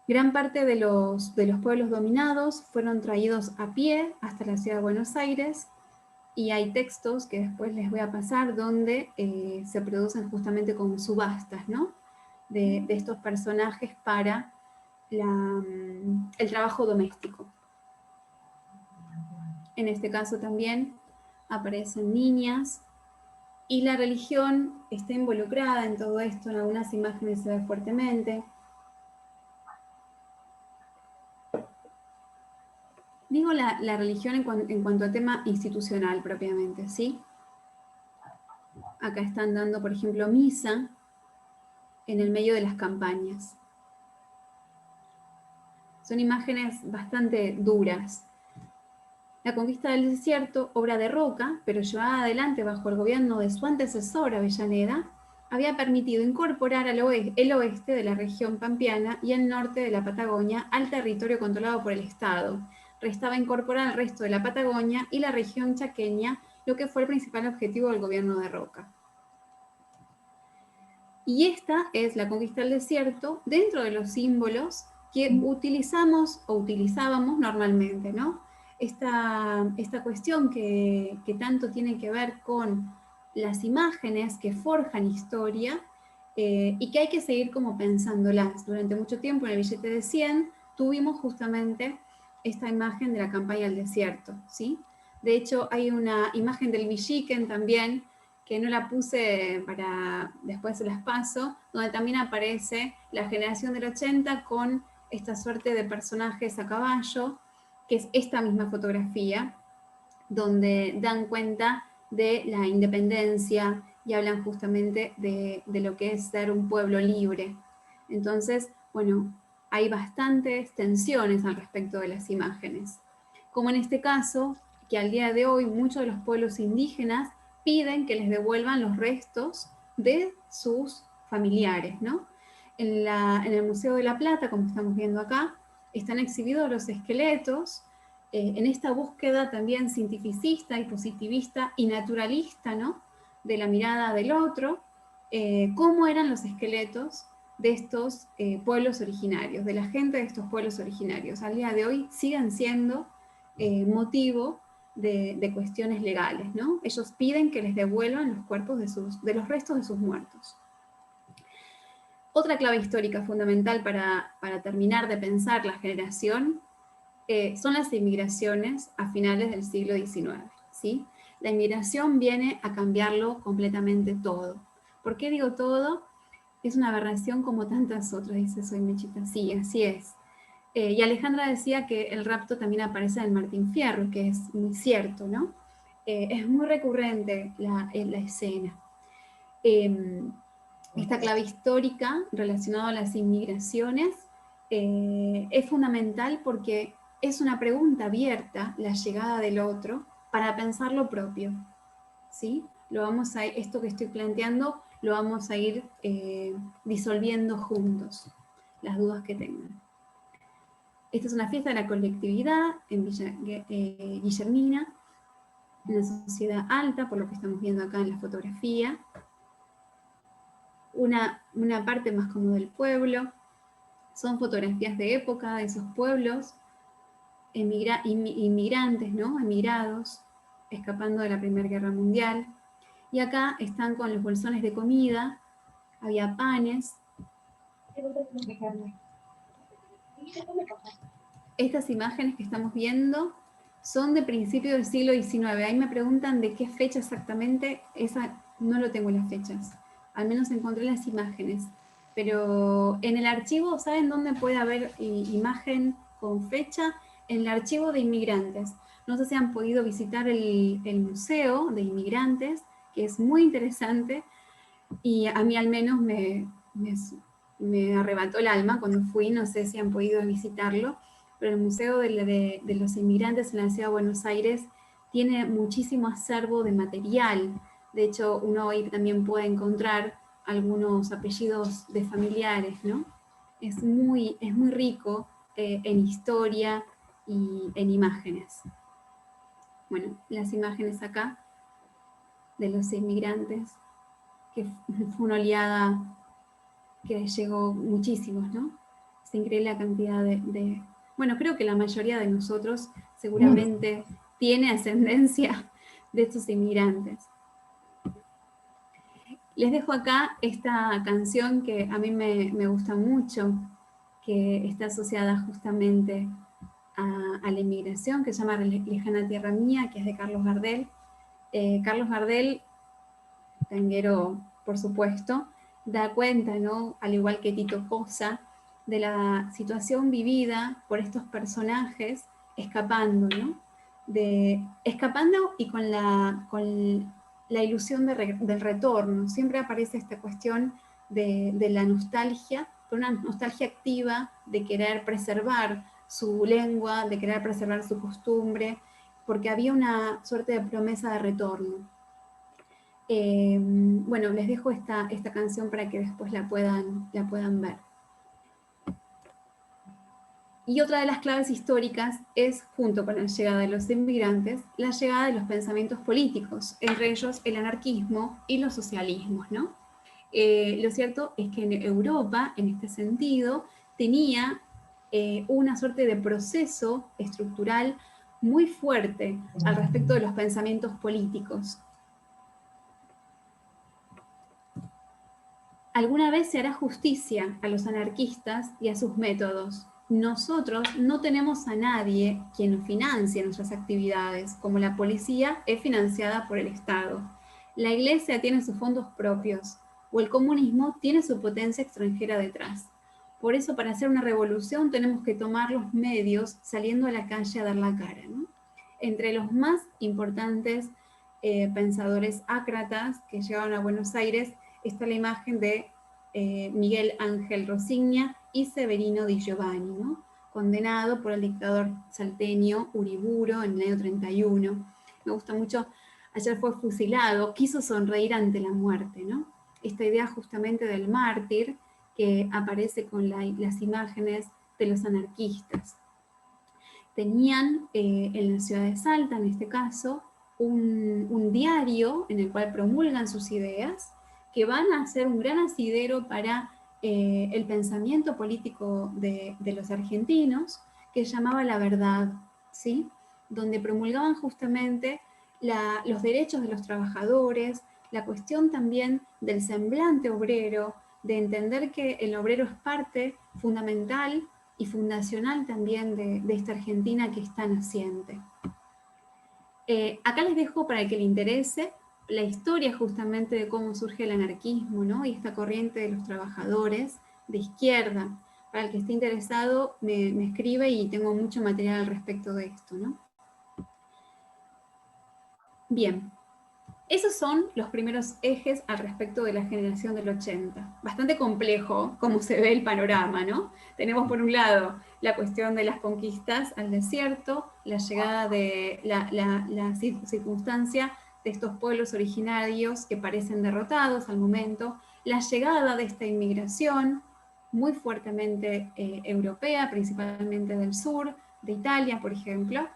Gran parte de los pueblos dominados fueron traídos a pie hasta la ciudad de Buenos Aires y hay textos que después les voy a pasar donde se producen justamente como subastas, ¿no? De estos personajes para el trabajo doméstico. En este caso también aparecen niñas y la religión está involucrada en todo esto, en algunas imágenes se ve fuertemente. Digo la religión en cuanto a tema institucional propiamente, ¿sí? Acá están dando, por ejemplo, misa en el medio de las campañas. Son imágenes bastante duras. La conquista del desierto, obra de Roca, pero llevada adelante bajo el gobierno de su antecesor, Avellaneda, había permitido incorporar el oeste de la región pampeana y el norte de la Patagonia al territorio controlado por el Estado. Restaba incorporar el resto de la Patagonia y la región chaqueña, lo que fue el principal objetivo del gobierno de Roca. Y esta es la conquista del desierto dentro de los símbolos que utilizamos o utilizábamos normalmente, ¿no? Esta cuestión que tanto tiene que ver con las imágenes que forjan historia y que hay que seguir como pensándolas. Durante mucho tiempo en el billete de 100 tuvimos justamente esta imagen de la campaña al desierto, ¿sí? De hecho, hay una imagen del Villiquen también, que no la puse para después se las paso, donde también aparece la generación del 80 con esta suerte de personajes a caballo, que es esta misma fotografía, donde dan cuenta de la independencia y hablan justamente de lo que es ser un pueblo libre. Entonces, bueno, hay bastantes tensiones al respecto de las imágenes. Como en este caso, que al día de hoy muchos de los pueblos indígenas piden que les devuelvan los restos de sus familiares, ¿no? En el Museo de la Plata, como estamos viendo acá, están exhibidos los esqueletos en esta búsqueda también cientificista y positivista y naturalista, ¿no?, de la mirada del otro, cómo eran los esqueletos de estos pueblos originarios, de la gente de estos pueblos originarios. Al día de hoy siguen siendo motivo de cuestiones legales, ¿no? Ellos piden que les devuelvan los cuerpos de los restos de sus muertos. Otra clave histórica fundamental para terminar de pensar la generación son las inmigraciones a finales del siglo XIX, ¿sí? La inmigración viene a cambiarlo completamente todo. ¿Por qué digo todo? Es una aberración como tantas otras, dice Soy Mechita. Sí, así es. Y Alejandra decía que el rapto también aparece en Martín Fierro, que es muy cierto, ¿no? Es muy recurrente la escena. Esta clave histórica relacionada a las inmigraciones es fundamental porque es una pregunta abierta, la llegada del otro, para pensar lo propio, ¿sí? Esto que estoy planteando lo vamos a ir disolviendo juntos, las dudas que tengan. Esta es una fiesta de la colectividad en Villa Guillermina, en la sociedad alta, por lo que estamos viendo acá en la fotografía. Una parte más como del pueblo, son fotografías de época de esos pueblos, inmigrantes, ¿no? Emigrados, escapando de la Primera Guerra Mundial. Y acá están con los bolsones de comida, había panes. Estas imágenes que estamos viendo son de principios del siglo XIX. Ahí me preguntan de qué fecha exactamente, esa no lo tengo las fechas. Al menos encontré las imágenes. Pero en el archivo, ¿saben dónde puede haber imagen con fecha? En el archivo de inmigrantes. No sé si han podido visitar el museo de inmigrantes, que es muy interesante, y a mí al menos me arrebató el alma cuando fui, no sé si han podido visitarlo, pero el Museo de los Inmigrantes en la Ciudad de Buenos Aires tiene muchísimo acervo de material. De hecho, uno ahí también puede encontrar algunos apellidos de familiares, ¿no? Es muy rico en historia y en imágenes. Bueno, las imágenes acá de los inmigrantes, que fue una oleada que llegó muchísimos, ¿no? Es increíble la cantidad bueno, creo que la mayoría de nosotros seguramente tiene ascendencia de estos inmigrantes. Les dejo acá esta canción que a mí me gusta mucho, que está asociada justamente a la inmigración, que se llama Lejana Tierra Mía, que es de Carlos Gardel. Carlos Gardel, tanguero por supuesto, da cuenta, ¿no?, al igual que Tito Cosa, de la situación vivida por estos personajes escapando, ¿no? Escapando y con la ilusión del retorno. Siempre aparece esta cuestión de la nostalgia, pero una nostalgia activa de querer preservar su lengua, de querer preservar su costumbre, porque había una suerte de promesa de retorno. Bueno, les dejo esta canción para que después la puedan ver. Y otra de las claves históricas es, junto con la llegada de los inmigrantes, la llegada de los pensamientos políticos, entre ellos el anarquismo y los socialismos, ¿no? Lo cierto es que en Europa, en este sentido, tenía una suerte de proceso estructural muy fuerte al respecto de los pensamientos políticos. Alguna vez se hará justicia a los anarquistas y a sus métodos. Nosotros no tenemos a nadie quien nos financie nuestras actividades, como la policía es financiada por el Estado. La Iglesia tiene sus fondos propios, o el comunismo tiene su potencia extranjera detrás. Por eso, para hacer una revolución tenemos que tomar los medios saliendo a la calle a dar la cara, ¿no? Entre los más importantes pensadores ácratas que llegaron a Buenos Aires está la imagen de Miguel Ángel Rosigna y Severino Di Giovanni, ¿no?, condenado por el dictador salteño Uriburu en el año 31. Me gusta mucho, ayer fue fusilado, quiso sonreír ante la muerte, ¿no? Esta idea justamente del mártir que aparece con las imágenes de los anarquistas. tenían en la ciudad de Salta, en este caso, un diario en el cual promulgan sus ideas, que van a ser un gran asidero para el pensamiento político de los argentinos, que llamaba La Verdad, ¿sí? Donde promulgaban justamente los derechos de los trabajadores, la cuestión también del semblante obrero, de entender que el obrero es parte fundamental y fundacional también de esta Argentina que está naciente. Acá les dejo, para el que le interese, la historia justamente de cómo surge el anarquismo, ¿no? Y esta corriente de los trabajadores de izquierda. Para el que esté interesado, me escribe y tengo mucho material al respecto de esto, ¿no? Bien, esos son los primeros ejes al respecto de la generación del 80. Bastante complejo, como se ve el panorama, ¿no? Tenemos por un lado la cuestión de las conquistas al desierto, la llegada de la circunstancia de estos pueblos originarios que parecen derrotados al momento, la llegada de esta inmigración muy fuertemente europea, principalmente del sur, de Italia, por ejemplo.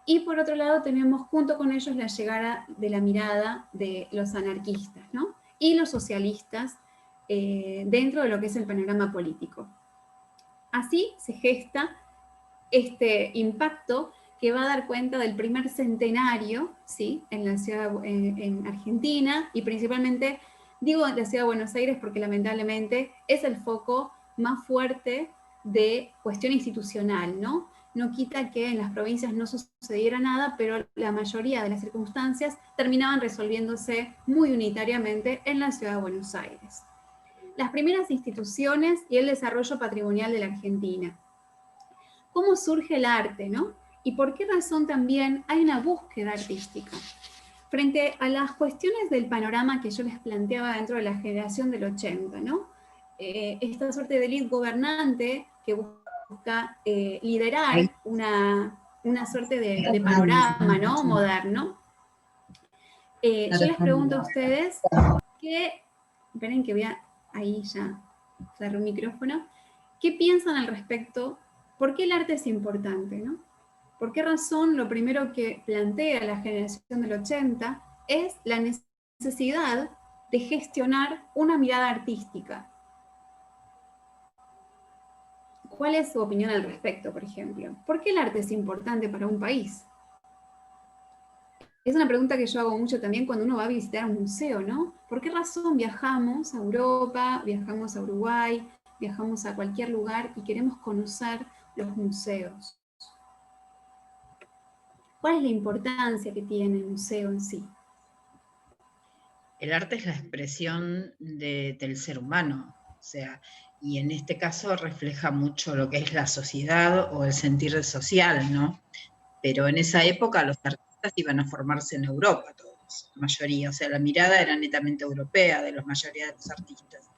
Y por otro lado tenemos junto con ellos la llegada de la mirada de los anarquistas, ¿no? Y los socialistas dentro de lo que es el panorama político. Así se gesta este impacto que va a dar cuenta del primer centenario, ¿sí? En la ciudad, en Argentina, y principalmente, digo la ciudad de Buenos Aires porque lamentablemente es el foco más fuerte de cuestión institucional, ¿no? No quita que en las provincias no sucediera nada, pero la mayoría de las circunstancias terminaban resolviéndose muy unitariamente en la ciudad de Buenos Aires. Las primeras instituciones y el desarrollo patrimonial de la Argentina. ¿Cómo surge el arte, no? Y por qué razón también hay una búsqueda artística. Frente a las cuestiones del panorama que yo les planteaba dentro de la generación del 80, ¿no? Esta suerte de élite gobernante que busca liderar una suerte de panorama, ¿no? Moderno. Yo les pregunto a ustedes esperen que voy a, ahí ya cerré un micrófono, ¿qué piensan al respecto? ¿Por qué el arte es importante, no? ¿Por qué razón lo primero que plantea la generación del 80 es la necesidad de gestionar una mirada artística? ¿Cuál es su opinión al respecto, por ejemplo? ¿Por qué el arte es importante para un país? Es una pregunta que yo hago mucho también cuando uno va a visitar un museo, ¿no? ¿Por qué razón viajamos a Europa, viajamos a Uruguay, viajamos a cualquier lugar y queremos conocer los museos? ¿Cuál es la importancia que tiene el museo en sí?
El arte es la expresión del ser humano, o sea, y en este caso refleja mucho lo que es la sociedad o el sentir social, ¿no? Pero en esa época los artistas iban a formarse en Europa, todos, la mayoría, o sea, la mirada era netamente europea de la mayoría de los artistas.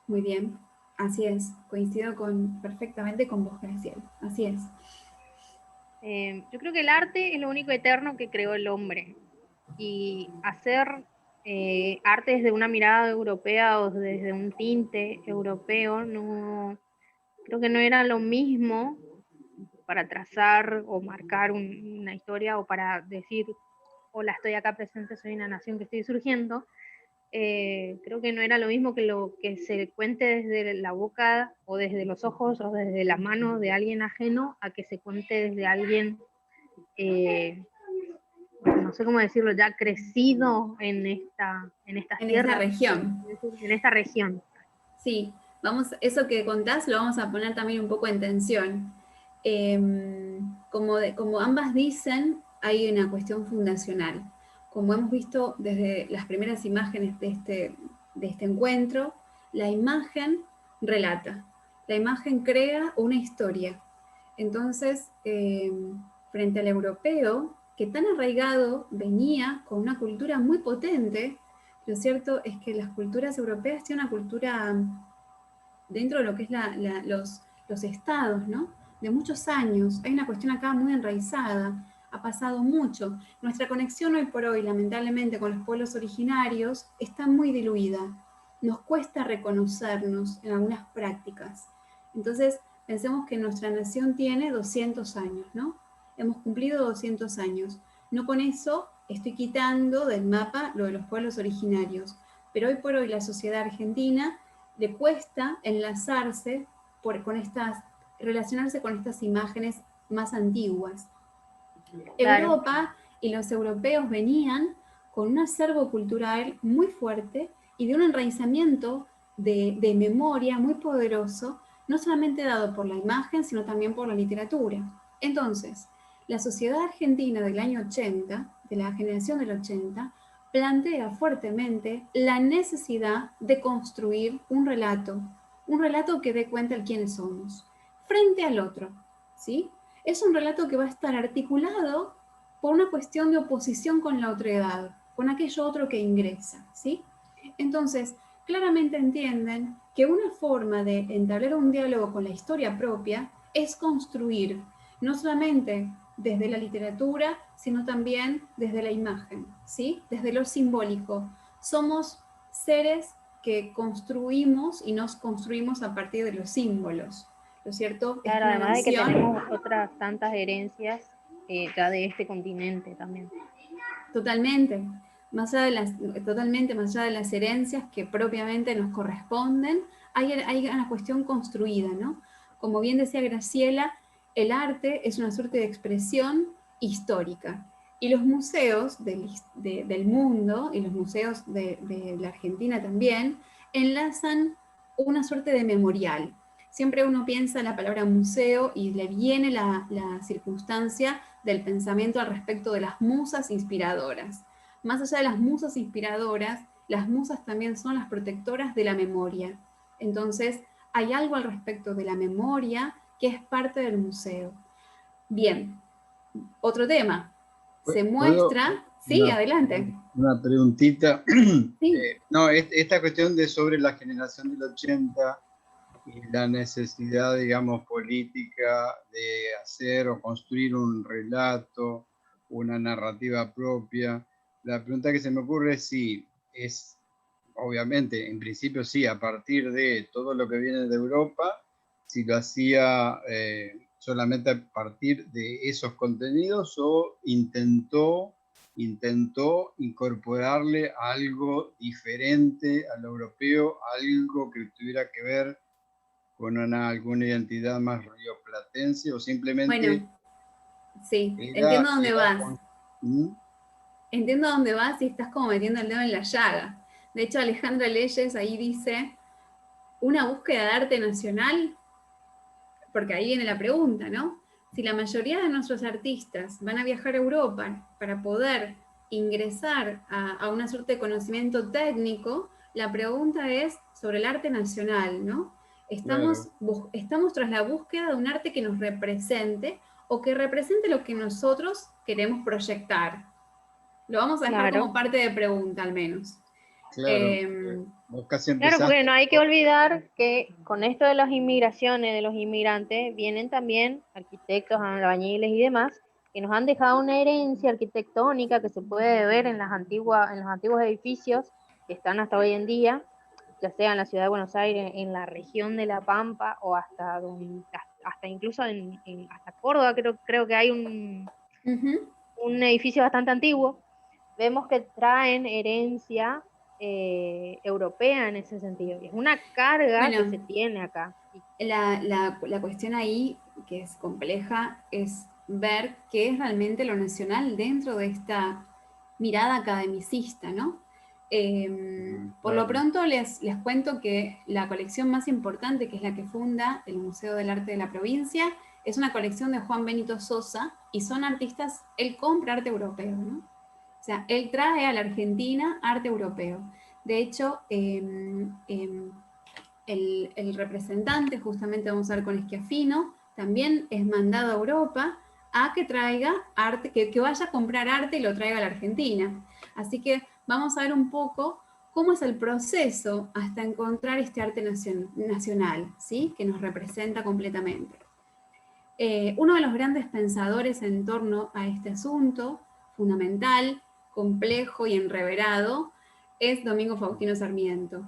Muy bien, así es, coincido perfectamente con vos, Graciela, así es.
Yo creo que el arte es lo único eterno que creó el hombre, y hacer arte desde una mirada europea o desde un tinte europeo, no, creo que no era lo mismo para trazar o marcar una historia o para decir, hola, estoy acá presente, soy una nación que estoy surgiendo. Creo que no era lo mismo que lo que se cuente desde la boca o desde los ojos o desde la mano de alguien ajeno a que se cuente desde alguien, no sé cómo decirlo, ya crecido en esta tierra,
región.
En esta región.
Sí, eso que contás lo vamos a poner también un poco en tensión. Como ambas dicen, hay una cuestión fundacional. Como hemos visto desde las primeras imágenes de este encuentro, la imagen relata, la imagen crea una historia. Entonces, frente al europeo, que tan arraigado venía con una cultura muy potente, lo cierto es que las culturas europeas tienen una cultura dentro de lo que es los estados, ¿no? De muchos años. Hay una cuestión acá muy enraizada, ha pasado mucho. Nuestra conexión hoy por hoy, lamentablemente, con los pueblos originarios está muy diluida. Nos cuesta reconocernos en algunas prácticas. Entonces, Pensemos que nuestra nación tiene 200 años, ¿no? Hemos cumplido 200 años. No con eso estoy quitando del mapa lo de los pueblos originarios, pero hoy por hoy la sociedad argentina le cuesta enlazarse relacionarse con estas imágenes más antiguas. Claro. Europa y los europeos venían con un acervo cultural muy fuerte y de un enraizamiento de memoria muy poderoso, no solamente dado por la imagen, sino también por la literatura. Entonces, la sociedad argentina del año 80, de la generación del 80, plantea fuertemente la necesidad de construir un relato que dé cuenta de quiénes somos, frente al otro, ¿sí? Es un relato que va a estar articulado por una cuestión de oposición con la otredad, con aquello otro que ingresa, ¿sí? Entonces, claramente entienden que una forma de entablar un diálogo con la historia propia es construir, no solamente desde la literatura, sino también desde la imagen, ¿sí? Desde lo simbólico. Somos seres que construimos y nos construimos a partir de los símbolos, ¿no es cierto?
Claro, además de que tenemos otras tantas herencias ya de este continente también.
Totalmente. Totalmente, más allá de las herencias que propiamente nos corresponden, hay una cuestión construida, ¿no? Como bien decía Graciela, el arte es una suerte de expresión histórica. Y los museos del mundo, y los museos de la Argentina también, enlazan una suerte de memorial. Siempre uno piensa en la palabra museo y le viene la circunstancia del pensamiento al respecto de las musas inspiradoras. Más allá de las musas inspiradoras, las musas también son las protectoras de la memoria. Entonces, hay algo al respecto de la memoria que es parte del museo. Bien, otro tema. Se muestra... Sí, adelante.
Una preguntita.
Sí.
No, esta cuestión de sobre la generación del 80 y la necesidad, digamos, política de hacer o construir un relato, una narrativa propia. La pregunta que se me ocurre es si es, obviamente, en principio sí, a partir de todo lo que viene de Europa, si lo hacía solamente a partir de esos contenidos o intentó incorporarle algo diferente al europeo, algo que tuviera que ver con alguna identidad más rioplatense o simplemente...
Bueno, sí, entiendo dónde vas. Entiendo dónde vas y estás como metiendo el dedo en la llaga. De hecho, Alejandra Leyes ahí dice, una búsqueda de arte nacional, porque ahí viene la pregunta, ¿no? Si la mayoría de nuestros artistas van a viajar a Europa para poder ingresar a una suerte de conocimiento técnico, la pregunta es sobre el arte nacional, ¿no? Estamos tras la búsqueda de un arte que nos represente o que represente lo que nosotros queremos proyectar. Lo vamos a dejar como parte de pregunta, al menos.
Claro,
claro, porque no hay que olvidar que con esto de las inmigraciones, de los inmigrantes, vienen también arquitectos, albañiles y demás, que nos han dejado una herencia arquitectónica que se puede ver en los antiguos edificios que están hasta hoy en día, ya sea en la ciudad de Buenos Aires, en la región de La Pampa, o hasta incluso hasta Córdoba, creo que hay un edificio bastante antiguo. Vemos que traen herencia europea en ese sentido. Es una carga que se tiene acá.
La cuestión ahí, que es compleja, es ver qué es realmente lo nacional dentro de esta mirada academicista, ¿no? Por lo pronto les cuento que la colección más importante, que es la que funda el Museo del Arte de la Provincia, es una colección de Juan Benito Sosa, y son artistas, él compra arte europeo, ¿no? O sea, él trae a la Argentina arte europeo. De hecho, el representante, justamente vamos a ver con Schiaffino, también es mandado a Europa a que traiga arte, que vaya a comprar arte y lo traiga a la Argentina. Así que vamos a ver un poco cómo es el proceso hasta encontrar este arte nacional, ¿sí? Que nos representa completamente. Uno de los grandes pensadores en torno a este asunto, fundamental, complejo y enreverado, es Domingo Faustino Sarmiento.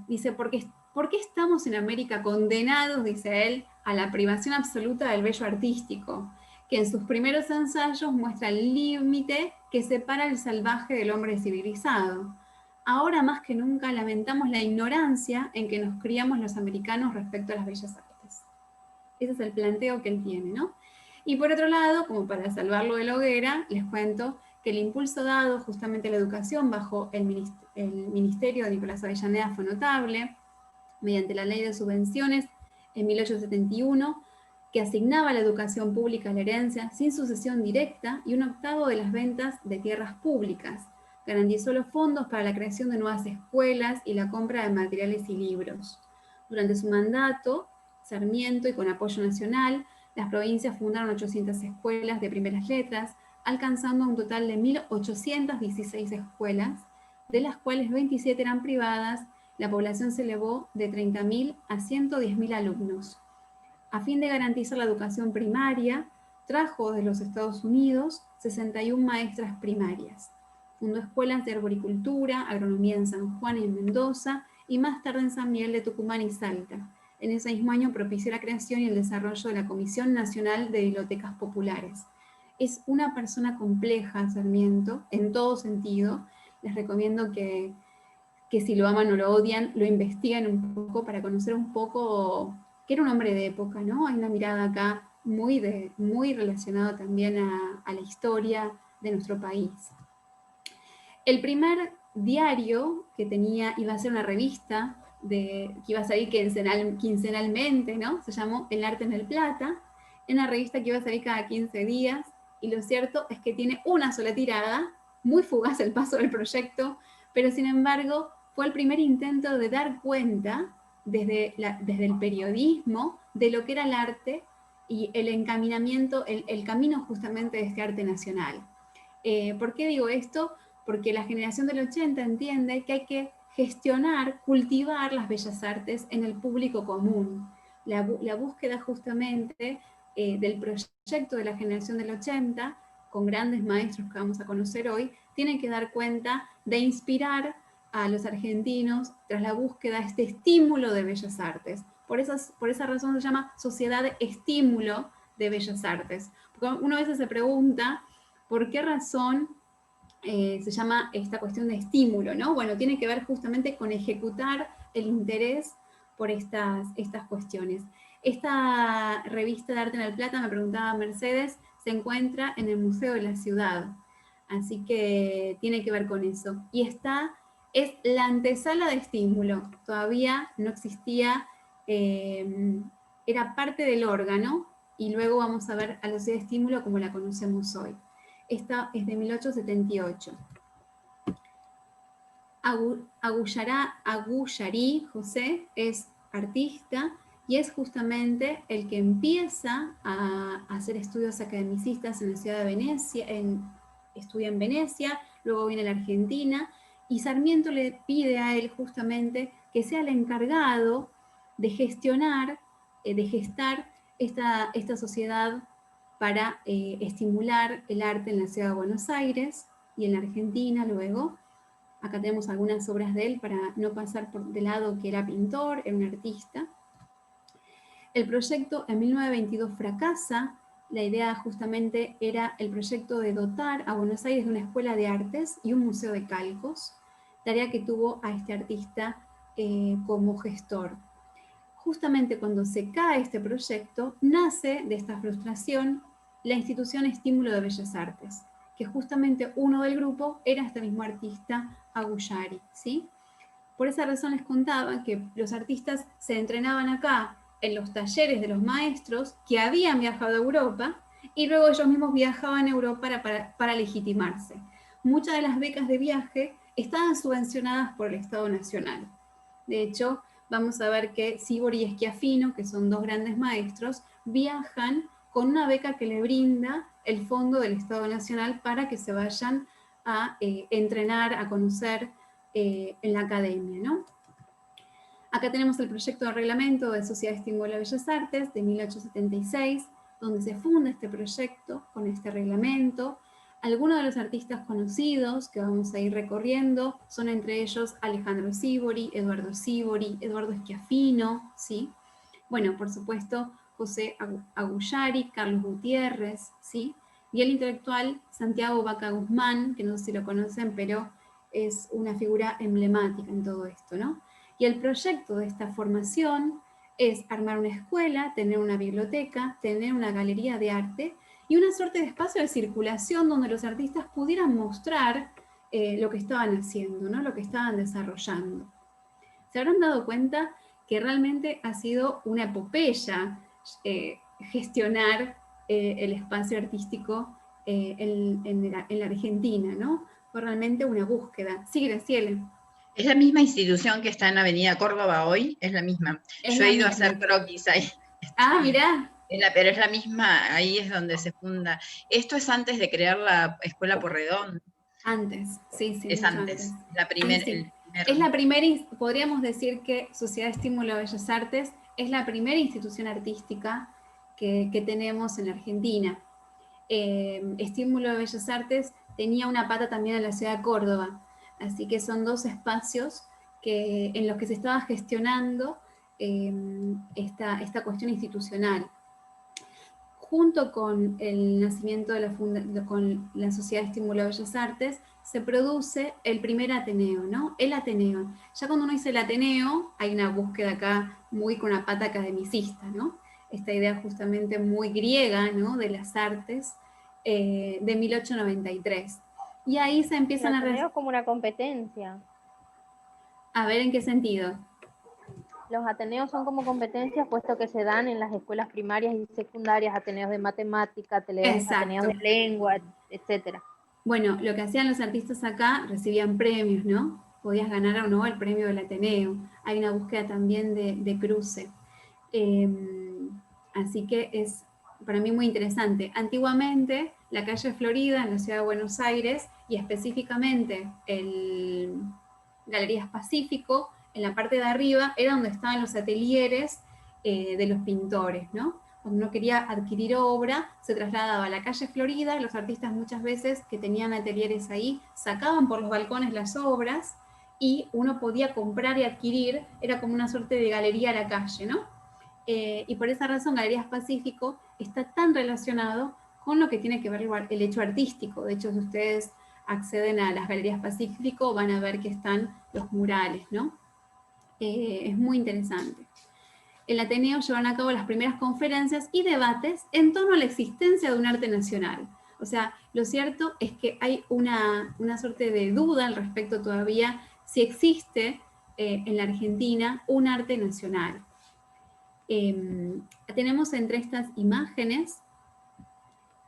Dice, porque ¿Por qué estamos en América condenados, dice él, a la privación absoluta del bello artístico, que en sus primeros ensayos muestra el límite que separa el salvaje del hombre civilizado? Ahora más que nunca lamentamos la ignorancia en que nos criamos los americanos respecto a las bellas artes. Ese es el planteo que él tiene, ¿no? Y por otro lado, como para salvarlo de la hoguera, les cuento que el impulso dado justamente a la educación bajo el ministerio de Nicolás Avellaneda fue notable, mediante la Ley de Subvenciones en 1871, que asignaba a la educación pública la herencia sin sucesión directa y 1/8 de las ventas de tierras públicas. Garantizó los fondos para la creación de nuevas escuelas y la compra de materiales y libros. Durante su mandato, Sarmiento, y con apoyo nacional, las provincias fundaron 800 escuelas de primeras letras, alcanzando un total de 1.816 escuelas, de las cuales 27 eran privadas. La población se elevó de 30.000 a 110.000 alumnos. A fin de garantizar la educación primaria, trajo de los Estados Unidos 61 maestras primarias. Fundó escuelas de arboricultura, agronomía en San Juan y en Mendoza, y más tarde en San Miguel de Tucumán y Salta. En ese mismo año propició la creación y el desarrollo de la Comisión Nacional de Bibliotecas Populares. Es una persona compleja, Sarmiento, en todo sentido. Les recomiendo que si lo aman o lo odian, lo investiguen un poco para conocer un poco que era un hombre de época, ¿no? Hay una mirada acá muy relacionada también a la historia de nuestro país. El primer diario que tenía, iba a ser una revista que iba a salir quincenalmente, ¿no? Se llamó El Arte en el Plata, en una revista que iba a salir cada 15 días, y lo cierto es que tiene una sola tirada, muy fugaz el paso del proyecto, pero sin embargo fue el primer intento de dar cuenta desde el periodismo de lo que era el arte y el encaminamiento, el camino justamente de este arte nacional. ¿Por qué digo esto? Porque la generación del 80 entiende que hay que gestionar, cultivar las bellas artes en el público común. La búsqueda justamente del proyecto de la generación del 80, con grandes maestros que vamos a conocer hoy, tiene que dar cuenta de inspirar a los argentinos tras la búsqueda de este estímulo de bellas artes. Por esa razón se llama Sociedad de Estímulo de Bellas Artes. Porque uno a veces se pregunta por qué razón se llama esta cuestión de estímulo, ¿no? Bueno, tiene que ver justamente con ejecutar el interés por estas cuestiones. Esta revista de Arte en el Plata, me preguntaba Mercedes, se encuentra en el Museo de la Ciudad, así que tiene que ver con eso. Y es la antesala de Estímulo, todavía no existía, era parte del órgano, y luego vamos a ver a la Sociedad de Estímulo como la conocemos hoy. Esta es de 1878. Agullari José es artista y es justamente el que empieza a hacer estudios academicistas en la ciudad de Venecia, estudia en Venecia, luego viene a la Argentina, y Sarmiento le pide a él justamente que sea el encargado de gestionar, de gestar esta sociedad para estimular el arte en la ciudad de Buenos Aires y en la Argentina luego. Acá tenemos algunas obras de él para no pasar por de lado que era pintor, era un artista. El proyecto en 1922 fracasa. La idea justamente era el proyecto de dotar a Buenos Aires de una escuela de artes y un museo de calcos, tarea que tuvo a este artista como gestor. Justamente cuando se cae este proyecto, nace de esta frustración la institución Estímulo de Bellas Artes, que justamente uno del grupo era este mismo artista, Agullari, ¿sí? Por esa razón les contaba que los artistas se entrenaban acá en los talleres de los maestros que habían viajado a Europa, y luego ellos mismos viajaban a Europa para legitimarse. Muchas de las becas de viaje estaban subvencionadas por el Estado Nacional. De hecho, vamos a ver que Sibori y Schiaffino, que son dos grandes maestros, viajan con una beca que le brinda el Fondo del Estado Nacional para que se vayan a entrenar, a conocer en la academia, ¿no? Acá tenemos el proyecto de reglamento de Sociedad de Estímulo de Bellas Artes de 1876, donde se funda este proyecto con este reglamento. Algunos de los artistas conocidos que vamos a ir recorriendo son entre ellos Alejandro Sívori, Eduardo Schiaffino, ¿sí? Bueno, por supuesto, José Agullari, Carlos Gutiérrez, ¿sí? Y el intelectual Santiago Vaca Guzmán, que no sé si lo conocen, pero es una figura emblemática en todo esto, ¿no? Y el proyecto de esta formación es armar una escuela, tener una biblioteca, tener una galería de arte y una suerte de espacio de circulación donde los artistas pudieran mostrar lo que estaban haciendo, ¿no? Lo que estaban desarrollando. Se habrán dado cuenta que realmente ha sido una epopeya gestionar el espacio artístico en la Argentina, ¿no? Fue realmente una búsqueda. Sí, Graciela.
Es la misma institución que está en Avenida Córdoba hoy, es la misma. Yo he ido a hacer croquis ahí.
Ah, mirá.
Pero es la misma, ahí es donde se funda. Esto es antes de crear la Escuela Porredón.
Antes, sí, sí.
Es antes.
La es la primera, podríamos decir que Sociedad de Estímulo de Bellas Artes es la primera institución artística que tenemos en Argentina. Estímulo de Bellas Artes tenía una pata también en la ciudad de Córdoba, así que son dos espacios en los que se estaba gestionando esta cuestión institucional. Junto con el nacimiento con la Sociedad de Estímulo de Bellas Artes, se produce el primer Ateneo, ¿no? El Ateneo. Ya cuando uno dice el Ateneo, hay una búsqueda acá muy con una pata academicista, ¿no? Esta idea justamente muy griega, ¿no? De las artes, de 1893. Y ahí se empiezan
a... El Ateneo es como una competencia.
A ver, ¿en qué sentido?
Los ateneos son como competencias, puesto que se dan en las escuelas primarias y secundarias, ateneos de matemática, ateneos de lengua, etc.
Bueno, lo que hacían los artistas acá, recibían premios, ¿no? Podías ganar o no el premio del Ateneo. Hay una búsqueda también de cruce. Así que es para mí muy interesante. Antiguamente, la calle Florida, en la ciudad de Buenos Aires, y específicamente el Galerías Pacífico, en la parte de arriba, era donde estaban los atelieres de los pintores, ¿no? Cuando uno quería adquirir obra, se trasladaba a la calle Florida, los artistas muchas veces que tenían atelieres ahí, sacaban por los balcones las obras, y uno podía comprar y adquirir, era como una suerte de galería a la calle, ¿no? Y por esa razón Galerías Pacífico está tan relacionado con lo que tiene que ver el hecho artístico. De hecho, si ustedes acceden a las Galerías Pacífico, van a ver que están los murales, ¿no? Es muy interesante. El Ateneo llevaron a cabo las primeras conferencias y debates en torno a la existencia de un arte nacional. O sea, lo cierto es que hay una suerte de duda al respecto todavía si existe en la Argentina un arte nacional. Tenemos entre estas imágenes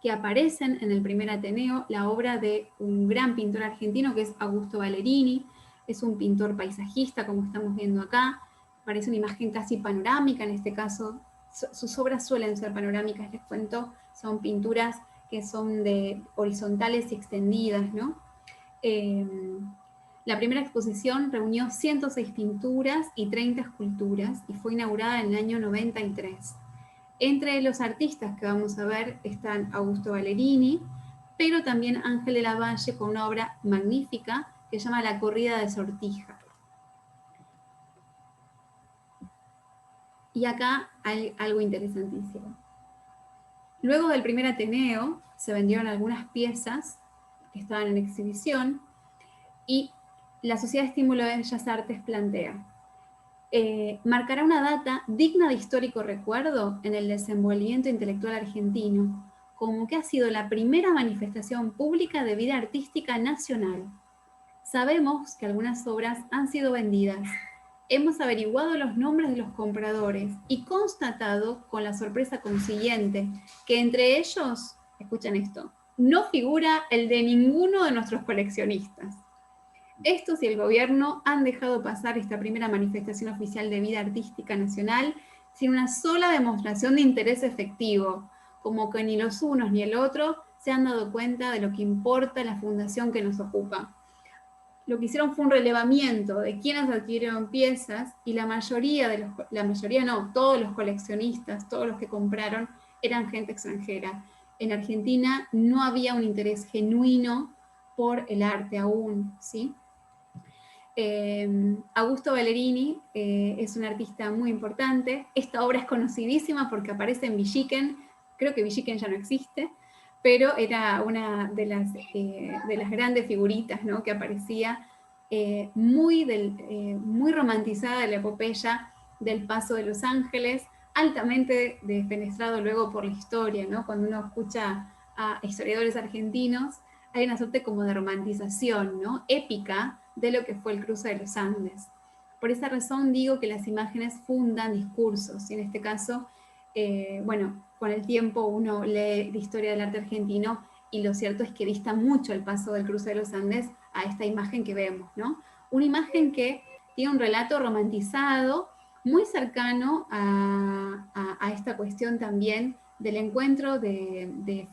que aparecen en el primer Ateneo la obra de un gran pintor argentino que es Augusto Valerini. Es un pintor paisajista, como estamos viendo acá. Parece una imagen casi panorámica en este caso. Sus obras suelen ser panorámicas, les cuento. Son pinturas que son de horizontales y extendidas, ¿no? La primera exposición reunió 106 pinturas y 30 esculturas y fue inaugurada en el año 93. Entre los artistas que vamos a ver están Augusto Valerini, pero también Ángel de la Valle con una obra magnífica que se llama La Corrida de Sortija. Y acá hay algo interesantísimo. Luego del primer Ateneo se vendieron algunas piezas que estaban en exhibición y la Sociedad de Estímulo de Bellas Artes plantea: marcará una data digna de histórico recuerdo en el desenvolvimiento intelectual argentino, como que ha sido la primera manifestación pública de vida artística nacional. Sabemos que algunas obras han sido vendidas. Hemos averiguado los nombres de los compradores y constatado con la sorpresa consiguiente que entre ellos, escuchen esto, no figura el de ninguno de nuestros coleccionistas. Estos y el gobierno han dejado pasar esta primera manifestación oficial de vida artística nacional sin una sola demostración de interés efectivo, como que ni los unos ni el otro se han dado cuenta de lo que importa la fundación que nos ocupa. Lo que hicieron fue un relevamiento de quienes adquirieron piezas y todos los coleccionistas, todos los que compraron, eran gente extranjera. en Argentina no había un interés genuino por el arte aún, ¿sí? Augusto Ballerini es un artista muy importante. Esta obra es conocidísima porque aparece en Villiquen. Creo que Villiquen ya no existe, pero era una de las grandes figuritas, ¿no?, que aparecía muy romantizada de la epopeya del Paso de los Ángeles, altamente defenestrado luego por la historia, ¿no? Cuando uno escucha a historiadores argentinos, hay una suerte como de romantización, ¿no?, épica de lo que fue el cruce de los Andes. Por esa razón digo que las imágenes fundan discursos, y en este caso, bueno, con el tiempo uno lee la historia del arte argentino, y lo cierto es que dista mucho el paso del cruce de los Andes a esta imagen que vemos, ¿no? Una imagen que tiene un relato romantizado, muy cercano a esta cuestión también del encuentro de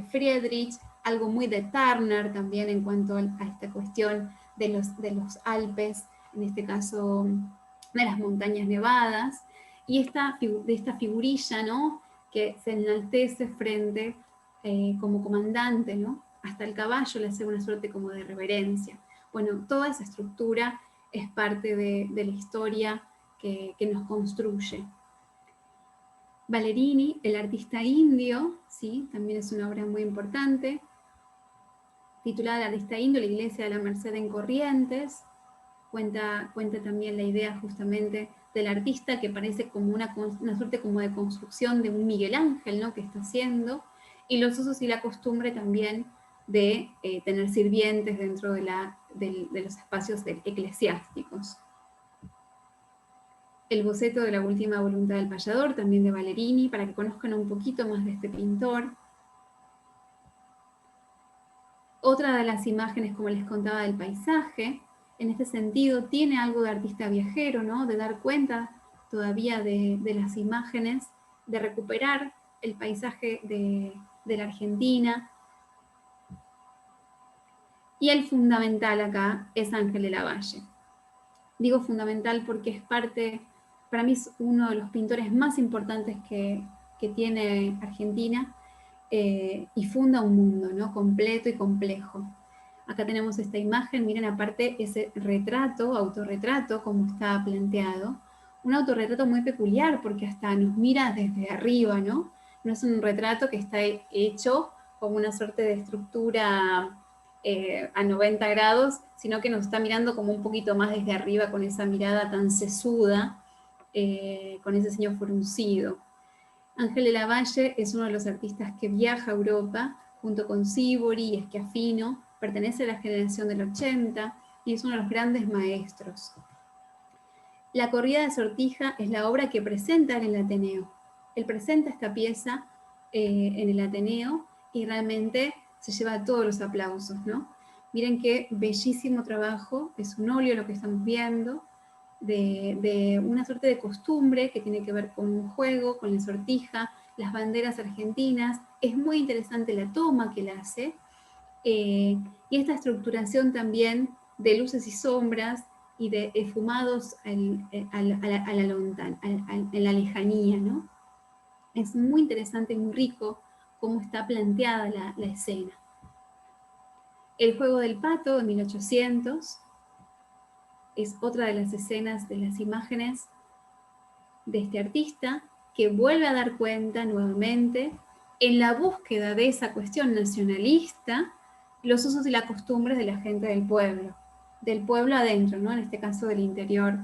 Friedrich, algo muy de Turner también en cuanto a esta cuestión de los Alpes, en este caso de las montañas nevadas, y de esta figurilla, ¿no?, que se enaltece frente como comandante, ¿no?, hasta el caballo le hace una suerte como de reverencia. Bueno, toda esa estructura es parte de la historia que nos construye. Ballerini, el artista indio, ¿sí?, también es una obra muy importante, titulada El artista indio, la iglesia de la Merced en Corrientes. Cuenta también la idea justamente del artista, que parece como una suerte como de construcción de un Miguel Ángel, ¿no?, que está haciendo, y los usos y la costumbre también de tener sirvientes dentro de los espacios eclesiásticos. El boceto de la última voluntad del payador, también de Ballerini, para que conozcan un poquito más de este pintor. Otra de las imágenes, como les contaba, del paisaje, en este sentido tiene algo de artista viajero, ¿no?, de dar cuenta todavía de las imágenes, de recuperar el paisaje de la Argentina. Y el fundamental acá es Ángel de Lavalle. Digo fundamental porque es parte, para mí es uno de los pintores más importantes que tiene Argentina, y funda un mundo, ¿no?, completo y complejo. Acá tenemos esta imagen, miren aparte ese retrato, autorretrato, como está planteado. Un autorretrato muy peculiar porque hasta nos mira desde arriba, ¿no? No es un retrato que está hecho como una suerte de estructura a 90 grados, sino que nos está mirando como un poquito más desde arriba, con esa mirada tan sesuda, con ese ceño fruncido. Ángel de Lavalle es uno de los artistas que viaja a Europa, junto con Sivori y Schiaffino, pertenece a la generación del 80 y es uno de los grandes maestros. La corrida de Sortija es la obra que presenta en el Ateneo. Él presenta esta pieza en el Ateneo y realmente se lleva todos los aplausos, ¿no? Miren qué bellísimo trabajo, es un óleo lo que estamos viendo, de una suerte de costumbre que tiene que ver con un juego, con la sortija, las banderas argentinas. Es muy interesante la toma que él hace, y esta estructuración también de luces y sombras y de esfumados en la lejanía, ¿no? Es muy interesante y muy rico cómo está planteada la escena. El juego del pato de 1800 es otra de las escenas, de las imágenes de este artista, que vuelve a dar cuenta nuevamente, en la búsqueda de esa cuestión nacionalista, los usos y las costumbres de la gente del pueblo adentro, ¿no?, en este caso del interior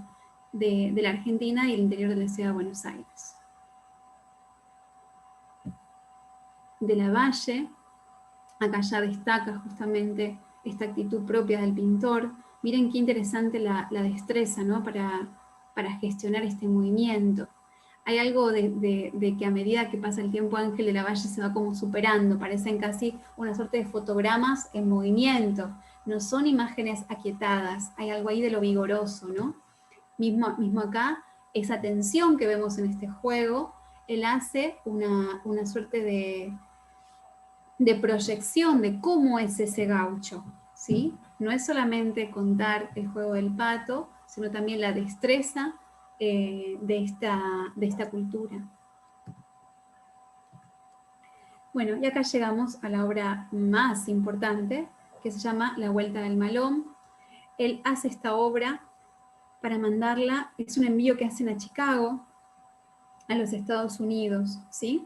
de la Argentina y el interior de la ciudad de Buenos Aires. De Lavalle, acá ya destaca justamente esta actitud propia del pintor. Miren qué interesante la destreza, ¿no?, para gestionar este movimiento. Hay algo de que a medida que pasa el tiempo Ángel de Lavalle se va como superando, parecen casi una suerte de fotogramas en movimiento, no son imágenes aquietadas, hay algo ahí de lo vigoroso, ¿no? Mismo acá, esa tensión que vemos en este juego, él hace una suerte de proyección de cómo es ese gaucho, ¿sí? No es solamente contar el juego del pato, sino también la destreza de esta cultura. Bueno, y acá llegamos a la obra más importante, que se llama La Vuelta del Malón. Él hace esta obra para mandarla, es un envío que hacen a Chicago, a los Estados Unidos, ¿sí?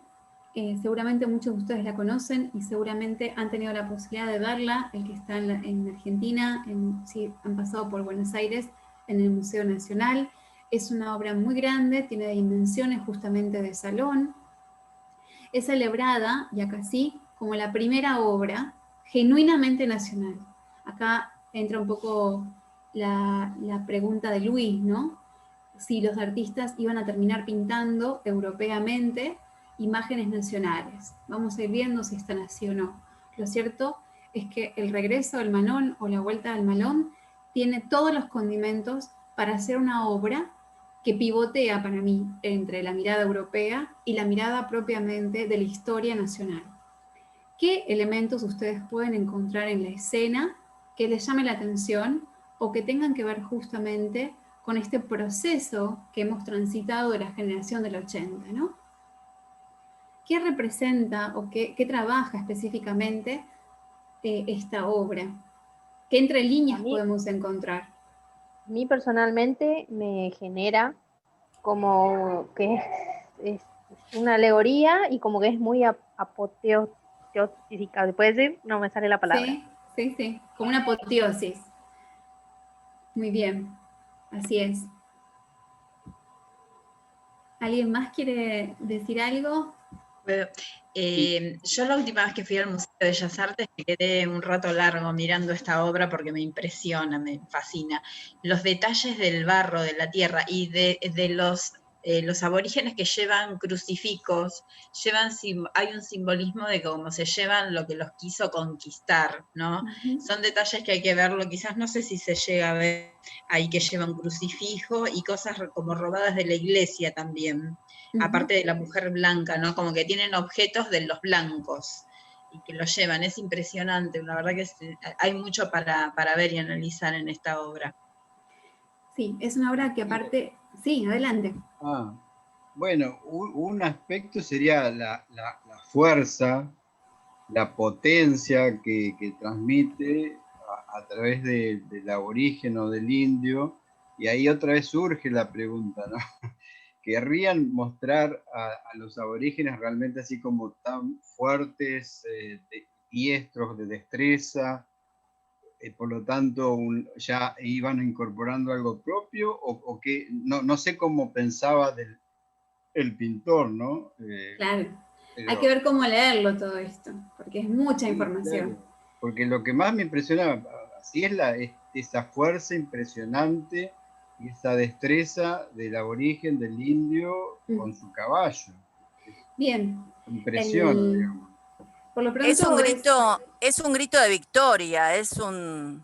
Seguramente muchos de ustedes la conocen y seguramente han tenido la posibilidad de verla, el que está en Argentina, sí, han pasado por Buenos Aires, en el Museo Nacional. Es una obra muy grande, tiene dimensiones justamente de salón. Es celebrada, y acá sí, como la primera obra genuinamente nacional. Acá entra un poco la pregunta de Luis, ¿no? Si los artistas iban a terminar pintando europeamente imágenes nacionales. Vamos a ir viendo si están así o no. Lo cierto es que el regreso del Malón o la vuelta del Malón tiene todos los condimentos para hacer una obra que pivotea para mí entre la mirada europea y la mirada propiamente de la historia nacional. ¿Qué elementos ustedes pueden encontrar en la escena que les llame la atención o que tengan que ver justamente con este proceso que hemos transitado de la generación del 80, ¿no? ¿Qué representa o qué trabaja específicamente esta obra? ¿Qué entre líneas podemos encontrar?
A mí personalmente me genera como que es una alegoría y como que es muy apoteósica. ¿Se puede decir? No me sale la palabra.
Sí, como una apoteosis. Muy bien, así es. ¿Alguien más quiere decir algo?
Bueno, yo la última vez que fui al Museo de Bellas Artes me quedé un rato largo mirando esta obra porque me impresiona, me fascina. Los detalles del barro, de la tierra y de los aborígenes que llevan crucifijos, hay un simbolismo de cómo se llevan lo que los quiso conquistar, ¿no? Son detalles que hay que verlo, quizás no sé si se llega a ver ahí que llevan crucifijo y cosas como robadas de la iglesia también. Aparte de la mujer blanca, ¿no? Como que tienen objetos de los blancos y que los llevan, es impresionante, la verdad que hay mucho para ver y analizar en esta obra.
Sí, es una obra que aparte... Sí, adelante.
Bueno, un aspecto sería la fuerza, la potencia que transmite a través del aborigen o del indio, y ahí otra vez surge la pregunta, ¿no? ¿Querrían mostrar a los aborígenes realmente así como tan fuertes, diestros, de destreza? Por lo tanto, ya iban incorporando algo propio, o que no sé cómo pensaba el pintor, ¿no?
Claro, hay que ver cómo leerlo todo esto, porque es mucha información.
Claro, porque lo que más me impresiona, así es esa fuerza impresionante y esa destreza del aborigen, del indio, con su caballo.
Bien.
Impresiona, digamos.
Por lo pronto
es un grito de victoria, es un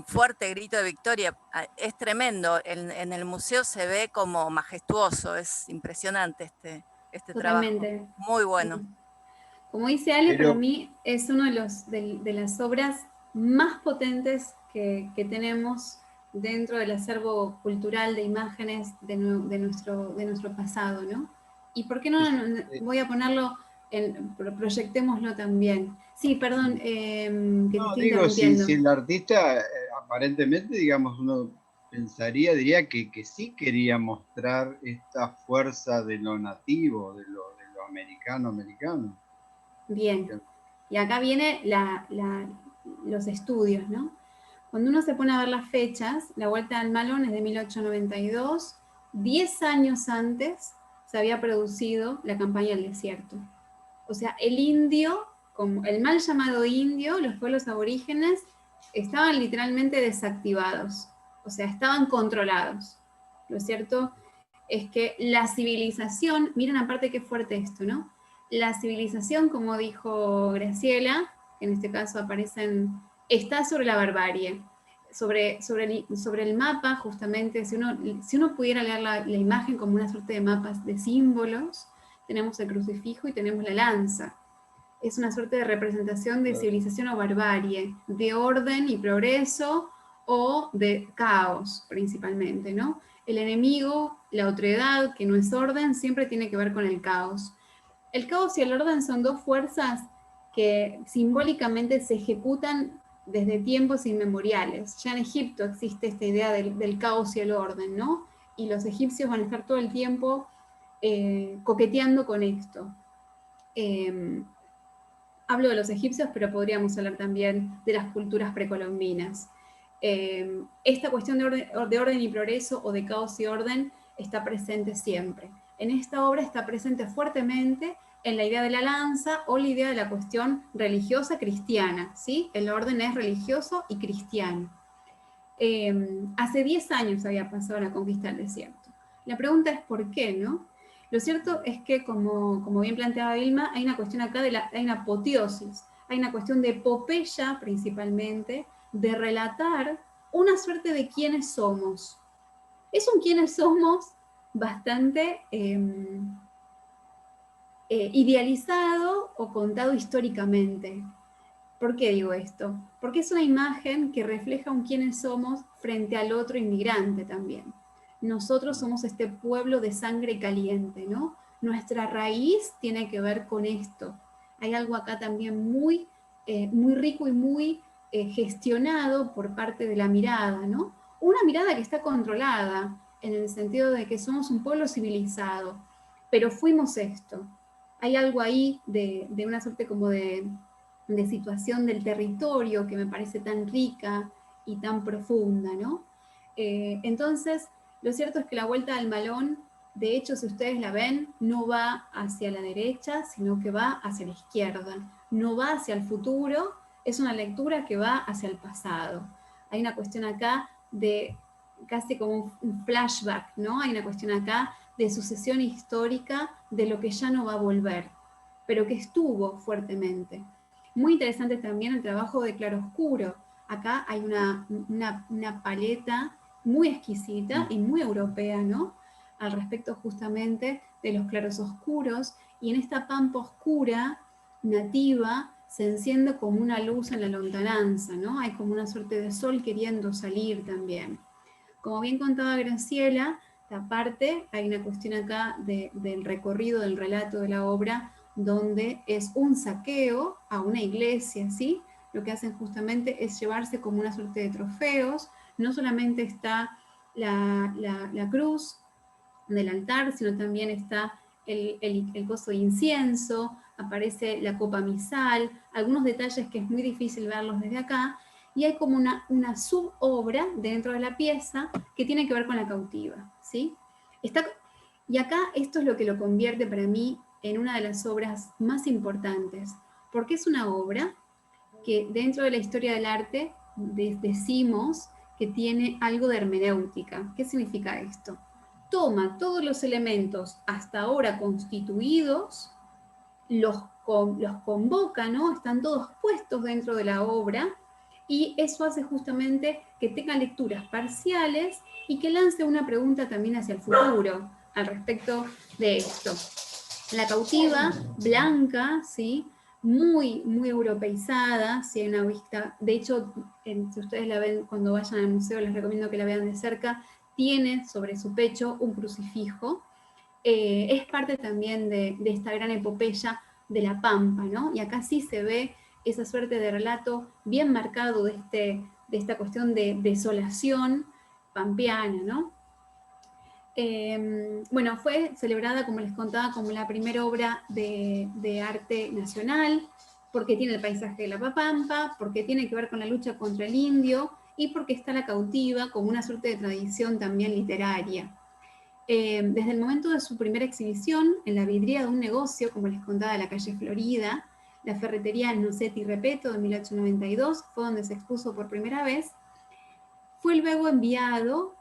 fuerte grito de victoria, es tremendo, en el museo se ve como majestuoso, es impresionante este trabajo, muy bueno.
Como dice Ale, para mí es uno de las obras más potentes que tenemos dentro del acervo cultural de imágenes de nuestro pasado, ¿no? ¿Y por qué no voy a ponerlo, proyectémoslo también? Sí, perdón, que te estoy interrumpiendo.
Si el artista, aparentemente, digamos, uno diría que sí quería mostrar esta fuerza de lo nativo, de lo americano.
Bien, y acá viene los estudios, ¿no? Cuando uno se pone a ver las fechas, la Vuelta del Malón es de 1892, 10 años antes se había producido la campaña del desierto. O sea, el indio, como el mal llamado indio, los pueblos aborígenes, estaban literalmente desactivados, o sea, estaban controlados. Lo cierto es que la civilización, miren aparte qué fuerte esto, ¿no? La civilización, como dijo Graciela, que en este caso está sobre la barbarie. Sobre el mapa, justamente, si uno pudiera leer la imagen como una suerte de mapas de símbolos, tenemos el crucifijo y tenemos la lanza. Es una suerte de representación de civilización o barbarie, de orden y progreso o de caos, principalmente, ¿no? El enemigo, la otredad, que no es orden, siempre tiene que ver con el caos. El caos y el orden son dos fuerzas que simbólicamente se ejecutan desde tiempos inmemoriales. Ya en Egipto existe esta idea del caos y el orden, ¿no? Y los egipcios van a estar todo el tiempo coqueteando con esto. Hablo de los egipcios, pero podríamos hablar también de las culturas precolombinas. Esta cuestión de orden y progreso, o de caos y orden, está presente siempre. En esta obra está presente fuertemente en la idea de la lanza o la idea de la cuestión religiosa cristiana, ¿sí? El orden es religioso y cristiano. Hace 10 años había pasado la conquista del desierto. La pregunta es ¿por qué, no? Lo cierto es que, como bien planteaba Vilma, hay una cuestión acá, hay una apoteosis, hay una cuestión de epopeya principalmente, de relatar una suerte de quiénes somos. Es un quiénes somos bastante idealizado o contado históricamente. ¿Por qué digo esto? Porque es una imagen que refleja un quiénes somos frente al otro inmigrante también. Nosotros somos este pueblo de sangre caliente, ¿no? Nuestra raíz tiene que ver con esto. Hay algo acá también muy rico y muy gestionado por parte de la mirada, ¿no? Una mirada que está controlada, en el sentido de que somos un pueblo civilizado, pero fuimos esto. Hay algo ahí de una suerte como de situación del territorio que me parece tan rica y tan profunda, ¿no? Entonces, lo cierto es que la vuelta del malón, de hecho, si ustedes la ven, no va hacia la derecha, sino que va hacia la izquierda. No va hacia el futuro, es una lectura que va hacia el pasado. Hay una cuestión acá de casi como un flashback, ¿no? Hay una cuestión acá de sucesión histórica de lo que ya no va a volver, pero que estuvo fuertemente. Muy interesante también el trabajo de claroscuro. Acá hay una paleta muy exquisita y muy europea, ¿no? Al respecto justamente de los claros oscuros, y en esta pampa oscura nativa se enciende como una luz en la lontananza, ¿no? Hay como una suerte de sol queriendo salir también. Como bien contaba Graciela, aparte hay una cuestión acá del recorrido del relato de la obra, donde es un saqueo a una iglesia, ¿sí? Lo que hacen justamente es llevarse como una suerte de trofeos. No solamente está la cruz del altar, sino también está el coso de incienso, aparece la copa misal, algunos detalles que es muy difícil verlos desde acá, y hay como una subobra dentro de la pieza que tiene que ver con la cautiva, ¿sí? Y acá esto es lo que lo convierte para mí en una de las obras más importantes, porque es una obra que dentro de la historia del arte decimos que tiene algo de hermenéutica. ¿Qué significa esto? Toma todos los elementos hasta ahora constituidos, los convoca, ¿no? Están todos puestos dentro de la obra, y eso hace justamente que tenga lecturas parciales y que lance una pregunta también hacia el futuro al respecto de esto. La cautiva, blanca, ¿sí? Muy, muy europeizada, si hay una vista, de hecho, si ustedes la ven cuando vayan al museo, les recomiendo que la vean de cerca, tiene sobre su pecho un crucifijo. Es parte también de esta gran epopeya de la Pampa, ¿no? Y acá sí se ve esa suerte de relato bien marcado de esta cuestión de desolación pampeana, ¿no? Bueno, fue celebrada, como les contaba, como la primera obra de arte nacional, porque tiene el paisaje de la Pampa, porque tiene que ver con la lucha contra el indio, y porque está la cautiva como una suerte de tradición también literaria. Desde el momento de su primera exhibición, en la vidriera de un negocio, como les contaba, de la calle Florida, la ferretería Nocetti Repeto de 1892, fue donde se expuso por primera vez. Fue luego enviado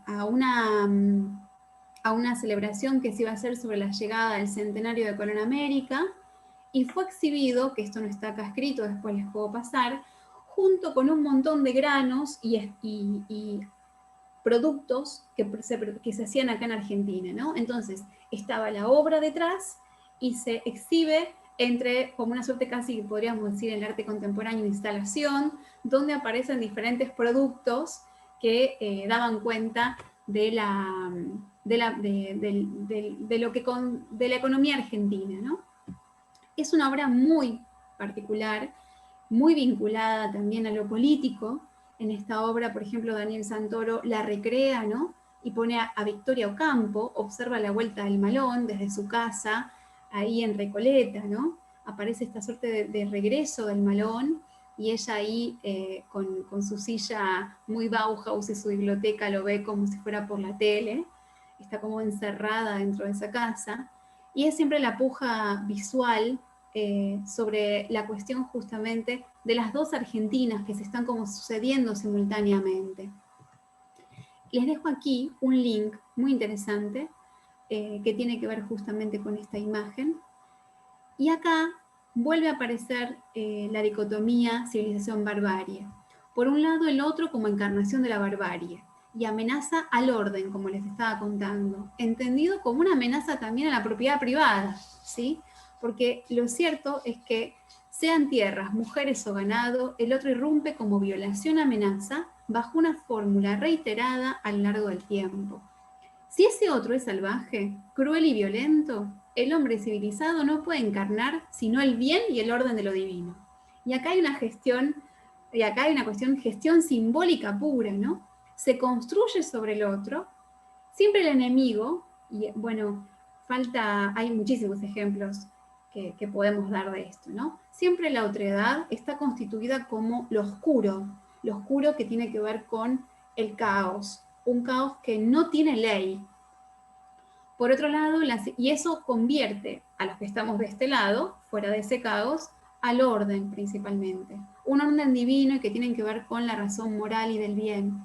a una celebración que se iba a hacer sobre la llegada del centenario de Colón a América, y fue exhibido, que esto no está acá escrito, después les puedo pasar, junto con un montón de granos y productos que se hacían acá en Argentina, ¿no? Entonces, estaba la obra detrás y se exhibe entre, como una suerte casi, podríamos decir, en el arte contemporáneo, instalación, donde aparecen diferentes productos que daban cuenta de de la economía argentina, ¿no? Es una obra muy particular, muy vinculada también a lo político. En esta obra, por ejemplo, Daniel Santoro la recrea, ¿no? Y pone a Victoria Ocampo, observa la vuelta del Malón desde su casa, ahí en Recoleta, ¿no? Aparece esta suerte de regreso del Malón, y ella ahí con su silla muy Bauhaus y su biblioteca lo ve como si fuera por la tele, está como encerrada dentro de esa casa, y es siempre la puja visual sobre la cuestión justamente de las dos Argentinas que se están como sucediendo simultáneamente. Les dejo aquí un link muy interesante que tiene que ver justamente con esta imagen. Y acá vuelve a aparecer la dicotomía civilización-barbarie. Por un lado, el otro como encarnación de la barbarie y amenaza al orden, como les estaba contando, entendido como una amenaza también a la propiedad privada, ¿sí? Porque lo cierto es que, sean tierras, mujeres o ganado, el otro irrumpe como violación-amenaza bajo una fórmula reiterada a lo largo del tiempo. Si ese otro es salvaje, cruel y violento, el hombre civilizado no puede encarnar sino el bien y el orden de lo divino. Y acá hay una cuestión gestión simbólica pura, ¿no? Se construye sobre el otro, siempre el enemigo, y bueno, hay muchísimos ejemplos que podemos dar de esto, ¿no? Siempre la otredad está constituida como lo oscuro que tiene que ver con el caos, un caos que no tiene ley. Por otro lado, y eso convierte a los que estamos de este lado, fuera de ese caos, al orden principalmente. Un orden divino y que tiene que ver con la razón moral y del bien.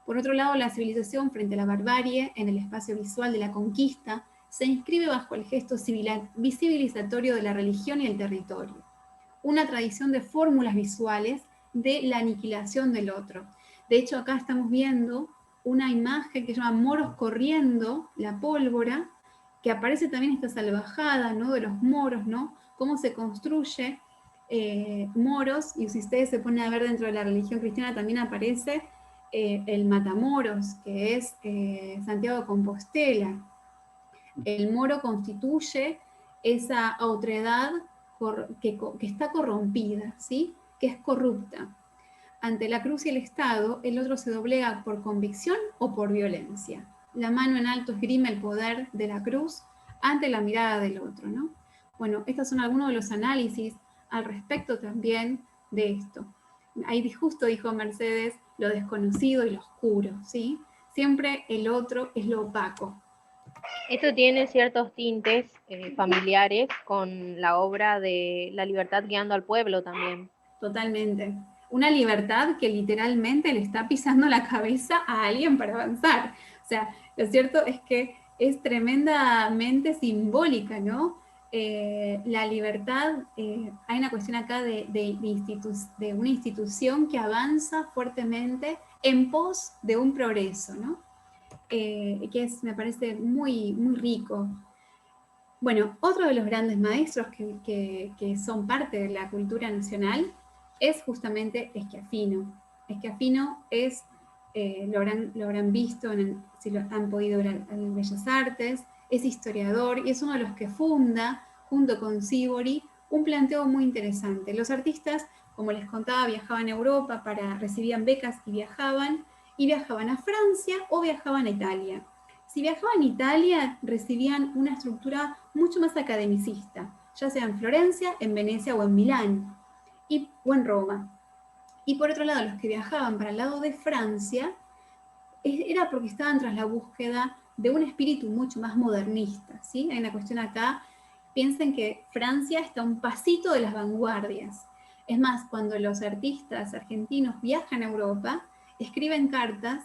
Por otro lado, la civilización frente a la barbarie en el espacio visual de la conquista se inscribe bajo el gesto visibilizatorio de la religión y el territorio. Una tradición de fórmulas visuales de la aniquilación del otro. De hecho, acá estamos viendo una imagen que se llama Moros corriendo la pólvora, que aparece también esta salvajada, ¿no? De los moros, ¿no? Cómo se construye moros, y si ustedes se ponen a ver dentro de la religión cristiana también aparece el matamoros, que es Santiago de Compostela. El moro constituye esa otredad que está corrompida, ¿sí? Que es corrupta. Ante la cruz y el Estado, el otro se doblega por convicción o por violencia. La mano en alto esgrime el poder de la cruz ante la mirada del otro, ¿no? Bueno, estos son algunos de los análisis al respecto también de esto. Ahí justo dijo Mercedes, lo desconocido y lo oscuro, ¿sí? Siempre el otro es lo opaco.
Esto tiene ciertos tintes familiares con la obra de La libertad guiando al pueblo también.
Totalmente. Una libertad que literalmente le está pisando la cabeza a alguien para avanzar. O sea, lo cierto es que es tremendamente simbólica, ¿no? La libertad, hay una cuestión acá de una institución que avanza fuertemente en pos de un progreso, ¿no? Que me parece muy, muy rico. Bueno, otro de los grandes maestros que son parte de la cultura nacional es justamente Schiaffino. Schiaffino es, lo habrán visto, si lo han podido ver en Bellas Artes, es historiador y es uno de los que funda, junto con Sívori, un planteo muy interesante. Los artistas, como les contaba, viajaban a Europa, recibían becas y viajaban a Francia o viajaban a Italia. Si viajaban a Italia, recibían una estructura mucho más academicista, ya sea en Florencia, en Venecia o en Milán, o en Roma. Y por otro lado, los que viajaban para el lado de Francia, era porque estaban tras la búsqueda de un espíritu mucho más modernista, ¿sí? Hay una cuestión acá, piensen que Francia está a un pasito de las vanguardias. Es más, cuando los artistas argentinos viajan a Europa, escriben cartas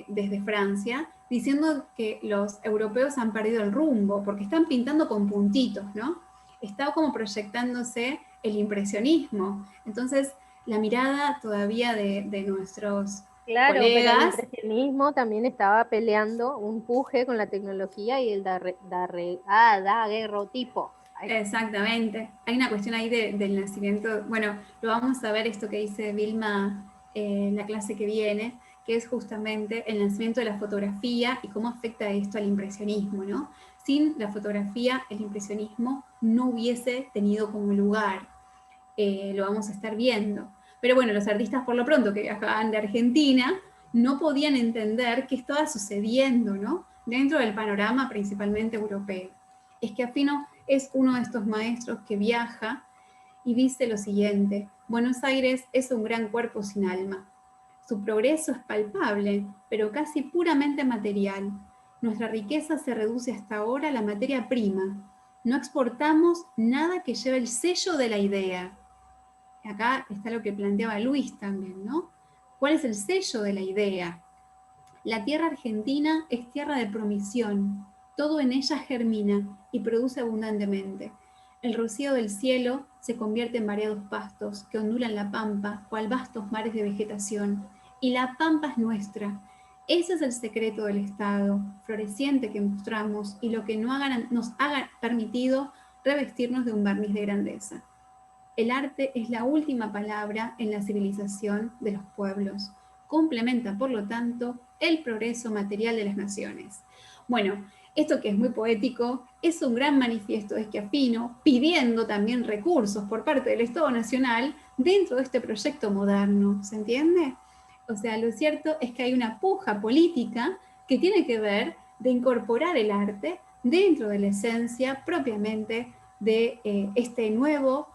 desde Francia, diciendo que los europeos han perdido el rumbo, porque están pintando con puntitos, ¿no? Está como proyectándose el impresionismo. Entonces, la mirada todavía de nuestros
Claro,
colegas...
pero el impresionismo también estaba peleando un puje con la tecnología y el daguerrotipo.
Exactamente. Hay una cuestión ahí del nacimiento. Bueno, lo vamos a ver esto que dice Vilma en la clase que viene, que es justamente el nacimiento de la fotografía y cómo afecta esto al impresionismo, ¿no? Sin la fotografía, el impresionismo no hubiese tenido como lugar. Lo vamos a estar viendo. Pero bueno, los artistas por lo pronto que viajaban de Argentina no podían entender qué estaba sucediendo, ¿no? Dentro del panorama principalmente europeo. Schiaffino es uno de estos maestros que viaja y dice lo siguiente: Buenos Aires es un gran cuerpo sin alma. Su progreso es palpable, pero casi puramente material. Nuestra riqueza se reduce hasta ahora a la materia prima. No exportamos nada que lleve el sello de la idea. Acá está lo que planteaba Luis también, ¿no? ¿Cuál es el sello de la idea? La tierra argentina es tierra de promisión. Todo en ella germina y produce abundantemente. El rocío del cielo se convierte en variados pastos que ondulan la pampa, cual vastos mares de vegetación. Y la pampa es nuestra. Ese es el secreto del Estado, floreciente que mostramos y lo que nos ha permitido revestirnos de un barniz de grandeza. El arte es la última palabra en la civilización de los pueblos. Complementa, por lo tanto, el progreso material de las naciones. Bueno, esto que es muy poético es un gran manifiesto de Schiaffino pidiendo también recursos por parte del Estado Nacional dentro de este proyecto moderno, ¿se entiende? O sea, lo cierto es que hay una puja política que tiene que ver de incorporar el arte dentro de la esencia propiamente de este nuevo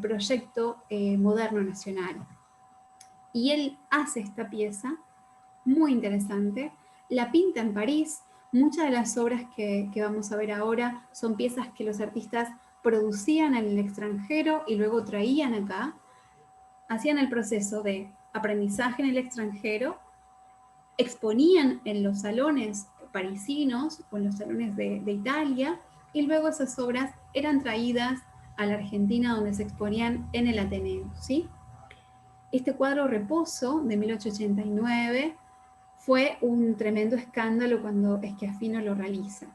proyecto moderno nacional. Y él hace esta pieza muy interesante, la pinta en París. Muchas de las obras que vamos a ver ahora son piezas que los artistas producían en el extranjero y luego traían acá, hacían el proceso de aprendizaje en el extranjero, exponían en los salones parisinos o en los salones de Italia, y luego esas obras eran traídas a la Argentina, donde se exponían en el Ateneo, ¿sí? Este cuadro Reposo de 1889 fue un tremendo escándalo cuando Schiaffino lo realiza.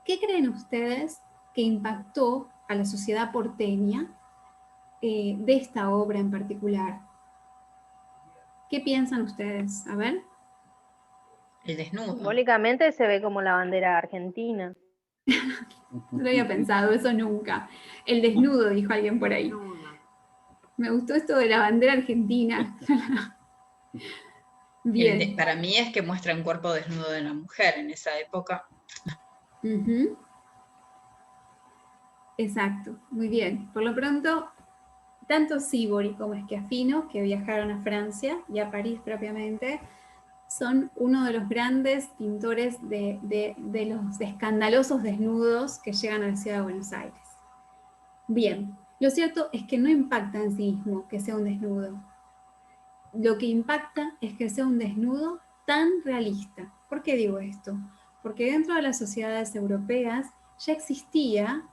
¿Qué creen ustedes que impactó a la sociedad porteña de esta obra en particular? ¿Qué piensan ustedes? A ver.
El desnudo.
Simbólicamente se ve como la bandera argentina.
No lo había pensado, eso nunca. El desnudo, dijo alguien por ahí. Me gustó esto de la bandera argentina. Bien.
Para mí es que muestra un cuerpo desnudo de una mujer en esa época.
Uh-huh. Exacto, muy bien. Por lo pronto, tanto Sivori como Schiaffino, que viajaron a Francia y a París propiamente, son uno de los grandes pintores de los escandalosos desnudos que llegan a la ciudad de Buenos Aires. Bien, lo cierto es que no impacta en sí mismo que sea un desnudo. Lo que impacta es que sea un desnudo tan realista. ¿Por qué digo esto? Porque dentro de las sociedades europeas ya existía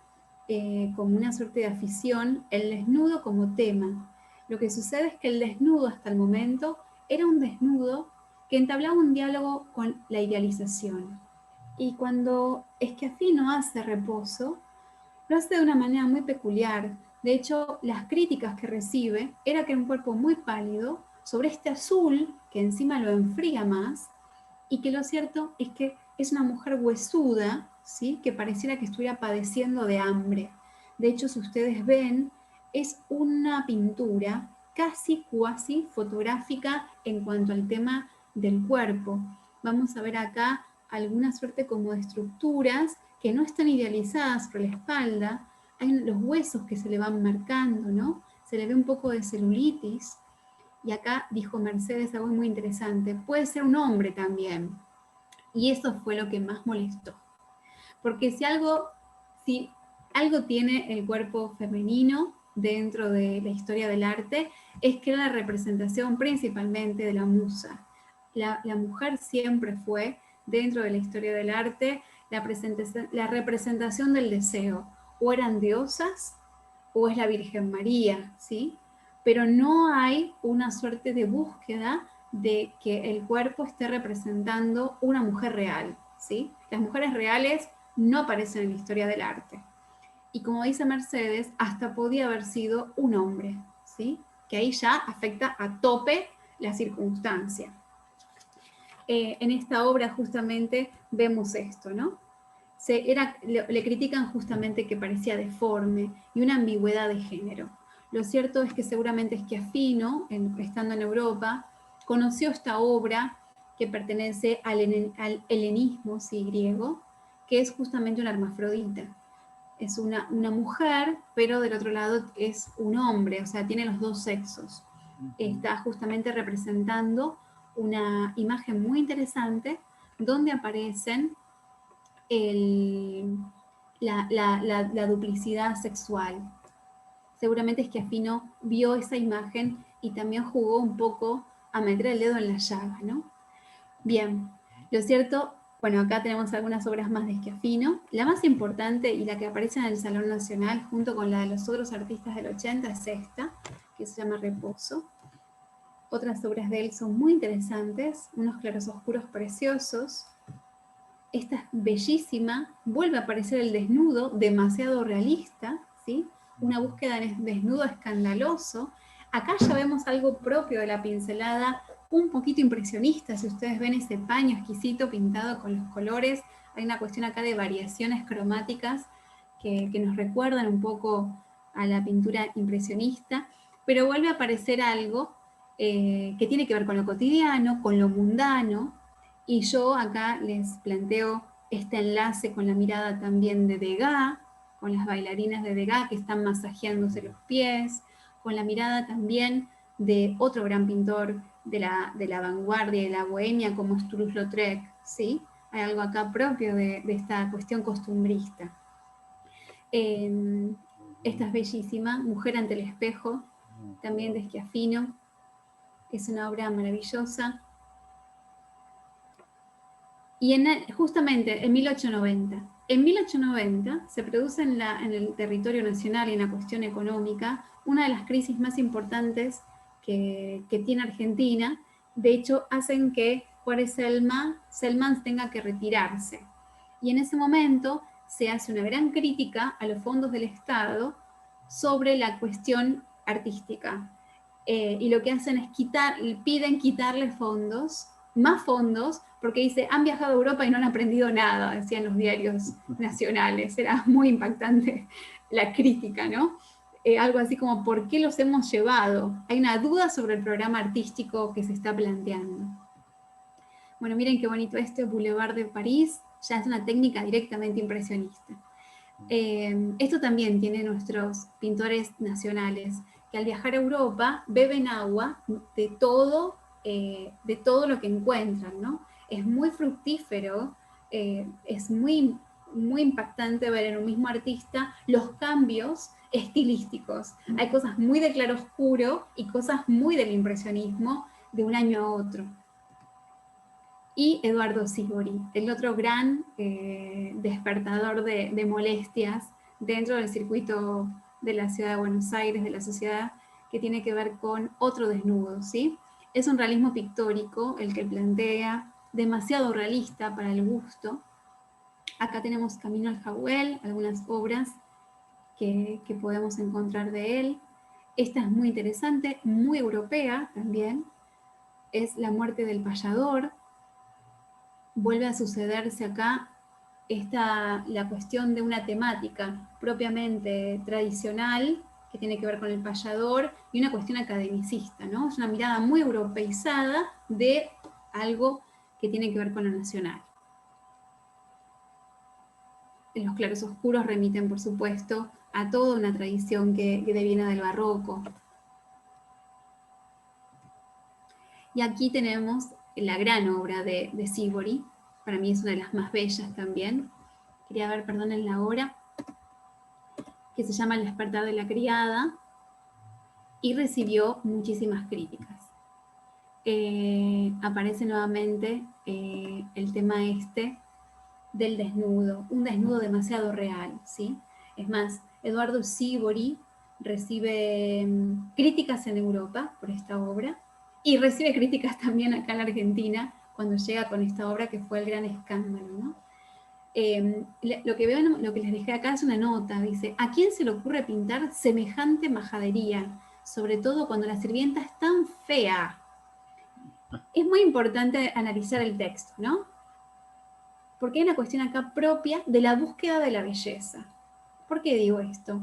como una suerte de afición el desnudo como tema. Lo que sucede es que el desnudo hasta el momento era un desnudo que entablaba un diálogo con la idealización. Y cuando Schiaffino hace Reposo, lo hace de una manera muy peculiar. De hecho, las críticas que recibe era que era un cuerpo muy pálido, sobre este azul, que encima lo enfría más, y que lo cierto es que es una mujer huesuda, ¿sí? Que pareciera que estuviera padeciendo de hambre. De hecho, si ustedes ven, es una pintura casi cuasi fotográfica en cuanto al tema del cuerpo. Vamos a ver acá alguna suerte como de estructuras que no están idealizadas por la espalda. Hay los huesos que se le van marcando, ¿no? Se le ve un poco de celulitis. Y acá dijo Mercedes algo muy interesante, puede ser un hombre también. Y eso fue lo que más molestó. Porque si algo tiene el cuerpo femenino dentro de la historia del arte, es que era la representación principalmente de la musa. La mujer siempre fue, dentro de la historia del arte, la representación del deseo. O eran diosas, o es la Virgen María, ¿sí? Pero no hay una suerte de búsqueda de que el cuerpo esté representando una mujer real, ¿sí? Las mujeres reales no aparecen en la historia del arte. Y como dice Mercedes, hasta podía haber sido un hombre, ¿sí? Que ahí ya afecta a tope la circunstancia. en esta obra justamente vemos esto, ¿no? Le critican justamente que parecía deforme y una ambigüedad de género. Lo cierto es que seguramente Schiaffino, estando en Europa, conoció esta obra que pertenece al helenismo, sí, griego, que es justamente una hermafrodita. Es una mujer, pero del otro lado es un hombre, o sea, tiene los dos sexos. Está justamente representando una imagen muy interesante donde aparecen la duplicidad sexual. Seguramente Schiaffino vio esa imagen y también jugó un poco a meter el dedo en la llaga, ¿no? Bien, lo cierto, bueno, acá tenemos algunas obras más de Schiaffino. La más importante y la que aparece en el Salón Nacional junto con la de los otros artistas del 80 es esta, que se llama Reposo. Otras obras de él son muy interesantes, unos claroscuros preciosos. Esta es bellísima, vuelve a aparecer el desnudo, demasiado realista, ¿sí? Una búsqueda de desnudo escandaloso. Acá ya vemos algo propio de la pincelada, un poquito impresionista, si ustedes ven ese paño exquisito pintado con los colores, hay una cuestión acá de variaciones cromáticas que nos recuerdan un poco a la pintura impresionista, pero vuelve a aparecer algo que tiene que ver con lo cotidiano, con lo mundano, y yo acá les planteo este enlace con la mirada también de Degas, con las bailarinas de Degas que están masajeándose los pies, con la mirada también de otro gran pintor de la vanguardia y de la bohemia como es Toulouse-Lautrec, ¿sí? Hay algo acá propio de esta cuestión costumbrista. Esta es bellísima, Mujer ante el espejo, también de Schiaffino. Es una obra maravillosa. Y justamente en 1890. En 1890 se produce en el territorio nacional y en la cuestión económica una de las crisis más importantes que tiene Argentina. De hecho, hacen que Juárez Celmans tenga que retirarse. Y en ese momento se hace una gran crítica a los fondos del Estado sobre la cuestión artística. Y lo que hacen es piden quitarle fondos, más fondos, porque dice, han viajado a Europa y no han aprendido nada, decían los diarios nacionales. Era muy impactante la crítica, ¿no? Algo así como, ¿por qué los hemos llevado? Hay una duda sobre el programa artístico que se está planteando. Bueno, miren qué bonito este Boulevard de París, ya es una técnica directamente impresionista. Esto también tiene nuestros pintores nacionales, que al viajar a Europa beben agua de todo lo que encuentran, ¿no? Es muy fructífero, es muy, muy impactante ver en un mismo artista los cambios estilísticos. Hay cosas muy de claroscuro y cosas muy del impresionismo de un año a otro. Y Eduardo Sívori, el otro gran despertador de molestias dentro del circuito de la ciudad de Buenos Aires, de la sociedad, que tiene que ver con otro desnudo, ¿sí? Es un realismo pictórico el que plantea, demasiado realista para el gusto. Acá tenemos Camino al Jawel, algunas obras que podemos encontrar de él. Esta es muy interesante, muy europea también. Es La muerte del payador. Vuelve a sucederse acá la cuestión de una temática propiamente tradicional, que tiene que ver con el payador, y una cuestión academicista, ¿no? Es una mirada muy europeizada de algo que tiene que ver con lo nacional. Los claroscuros remiten, por supuesto, a toda una tradición que deviene del barroco. Y aquí tenemos la gran obra de Sívori, para mí es una de las más bellas también. Quería ver, perdonen la hora, que se llama El despertar de la criada, y recibió muchísimas críticas. Aparece nuevamente el tema del desnudo, un desnudo demasiado real, ¿sí? Es más, Eduardo Sívori recibe críticas en Europa por esta obra, y recibe críticas también acá en la Argentina cuando llega con esta obra que fue el gran escándalo, ¿no? Lo que les dejé acá es una nota, dice, ¿a quién se le ocurre pintar semejante majadería? Sobre todo cuando la sirvienta es tan fea. es muy importante analizar el texto, ¿no? Porque hay una cuestión acá propia de la búsqueda de la belleza. ¿Por qué digo esto?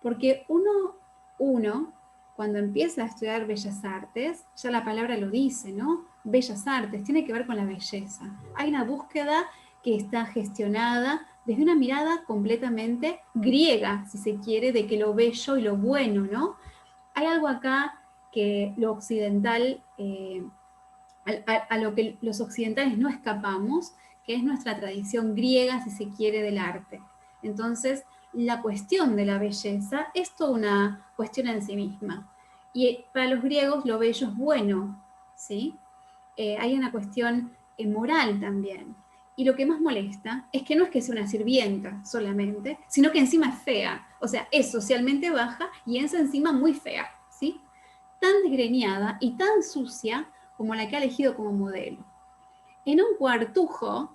Porque uno cuando empieza a estudiar Bellas Artes, ya la palabra lo dice, ¿no? Bellas Artes, tiene que ver con la belleza. Hay una búsqueda que está gestionada desde una mirada completamente griega, si se quiere, de que lo bello y lo bueno, ¿no? Hay algo acá que lo occidental, a lo que los occidentales no escapamos, que es nuestra tradición griega, si se quiere, del arte. Entonces, la cuestión de la belleza es toda una cuestión en sí misma. Y para los griegos lo bello es bueno, ¿sí? Hay una cuestión moral también. Y lo que más molesta es que no es que sea una sirvienta solamente, sino que encima es fea. O sea, es socialmente baja y es encima muy fea, ¿sí? Tan desgreñada y tan sucia como la que ha elegido como modelo. En un cuartujo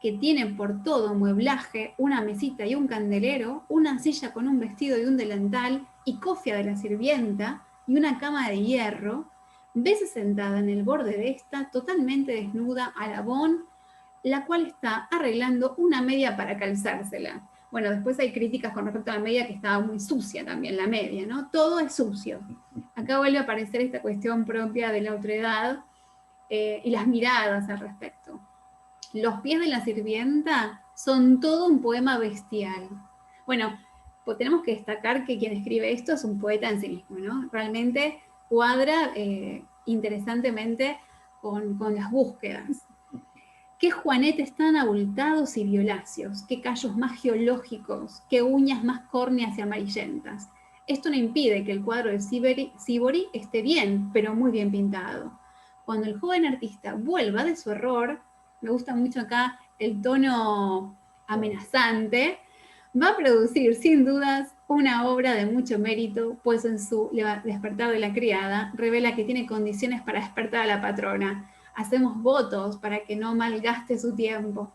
que tiene por todo mueblaje, una mesita y un candelero, una silla con un vestido y un delantal, y cofia de la sirvienta, y una cama de hierro, vese sentada en el borde de esta, totalmente desnuda, a Labón, la cual está arreglando una media para calzársela. Bueno, después hay críticas con respecto a la media que estaba muy sucia también, la media, ¿no? Todo es sucio. Acá vuelve a aparecer esta cuestión propia de la otredad y las miradas al respecto. Los pies de la sirvienta son todo un poema bestial. Bueno, pues tenemos que destacar que quien escribe esto es un poeta en sí mismo, ¿no? Realmente cuadra interesantemente con las búsquedas. Qué juanetes tan abultados y violáceos, qué callos más geológicos, qué uñas más córneas y amarillentas. Esto no impide que el cuadro de Sibori esté bien, pero muy bien pintado. Cuando el joven artista vuelva de su error, me gusta mucho acá el tono amenazante, va a producir sin dudas una obra de mucho mérito, pues en su Despertar de la criada revela que tiene condiciones para despertar a la patrona. Hacemos votos para que no malgaste su tiempo.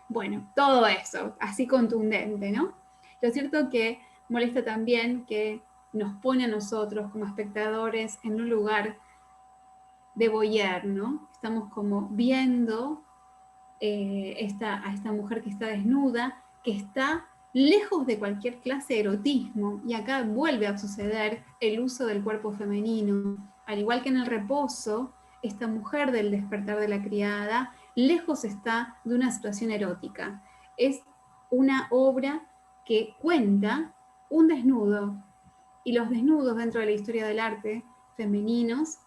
Bueno, todo eso, así contundente, ¿no? Lo cierto que molesta también que nos pone a nosotros como espectadores en un lugar de voyeur, ¿no? Estamos como viendo a esta mujer que está desnuda, que está lejos de cualquier clase de erotismo, y acá vuelve a suceder el uso del cuerpo femenino. Al igual que en el reposo, esta mujer del Despertar de la criada, lejos está de una situación erótica. Es una obra que cuenta un desnudo, y los desnudos dentro de la historia del arte femeninos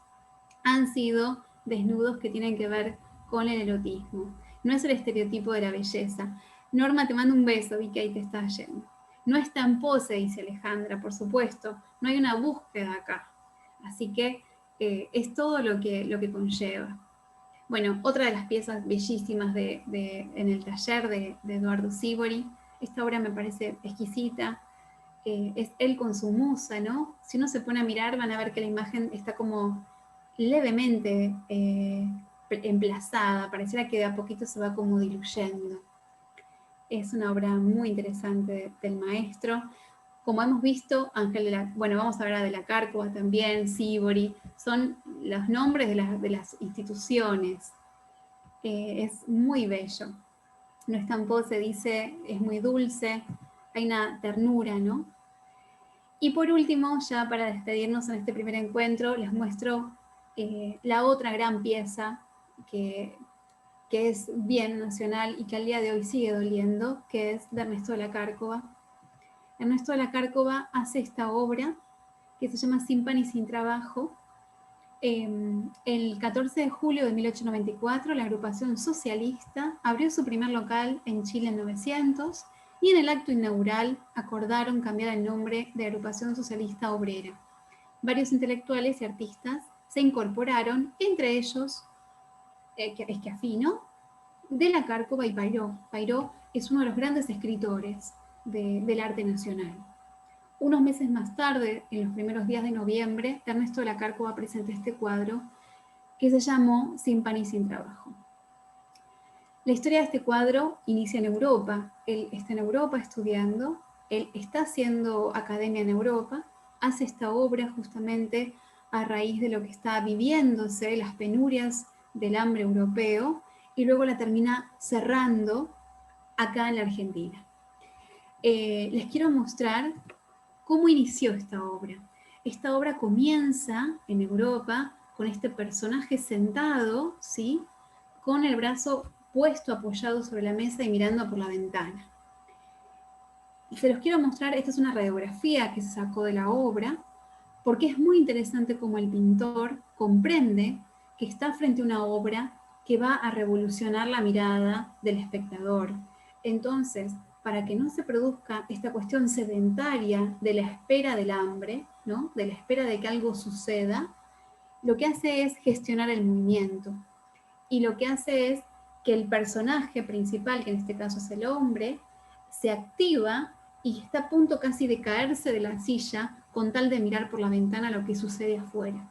han sido desnudos que tienen que ver con el erotismo. No es el estereotipo de la belleza. Norma, te mando un beso, vi que ahí te estás yendo. No está en pose, dice Alejandra, por supuesto. No hay una búsqueda acá. Así que es todo lo que conlleva. Bueno, otra de las piezas bellísimas en el taller de Eduardo Sibori. Esta obra me parece exquisita. Es él con su musa, ¿no? Si uno se pone a mirar, van a ver que la imagen está como levemente emplazada, pareciera que de a poquito se va como diluyendo. Es una obra muy interesante del maestro. Como hemos visto, vamos a hablar de la Cárcova también, Sibori, son los nombres de las instituciones. Es muy bello. No está en pose, dice, es muy dulce, hay una ternura, ¿no? Y por último, ya para despedirnos en este primer encuentro, les muestro la otra gran pieza que es bien nacional y que al día de hoy sigue doliendo, que es de Ernesto de la Cárcova. Ernesto de la Cárcova hace esta obra que se llama Sin pan y sin trabajo. El 14 de julio de 1894, la agrupación socialista abrió su primer local en Chile en 900 y en el acto inaugural acordaron cambiar el nombre de Agrupación Socialista Obrera. Varios intelectuales y artistas se incorporaron, entre ellos Schiaffino, de la Cárcova y Pairó. Pairó es uno de los grandes escritores del arte nacional. Unos meses más tarde, en los primeros días de noviembre, Ernesto de la Cárcova presentó este cuadro que se llamó Sin pan y sin trabajo. La historia de este cuadro inicia en Europa. Él está en Europa estudiando, él está haciendo academia en Europa, hace esta obra justamente a raíz de lo que está viviéndose, las penurias del hambre europeo, y luego la termina cerrando acá en la Argentina. Les quiero mostrar cómo inició esta obra. Esta obra comienza en Europa con este personaje sentado, ¿sí?, con el brazo puesto apoyado sobre la mesa y mirando por la ventana. Y se los quiero mostrar, esta es una radiografía que se sacó de la obra, porque es muy interesante cómo el pintor comprende que está frente a una obra que va a revolucionar la mirada del espectador. Entonces, para que no se produzca esta cuestión sedentaria de la espera del hambre, ¿no?, de la espera de que algo suceda, lo que hace es gestionar el movimiento. Y lo que hace es que el personaje principal, que en este caso es el hombre, se activa y está a punto casi de caerse de la silla con tal de mirar por la ventana lo que sucede afuera.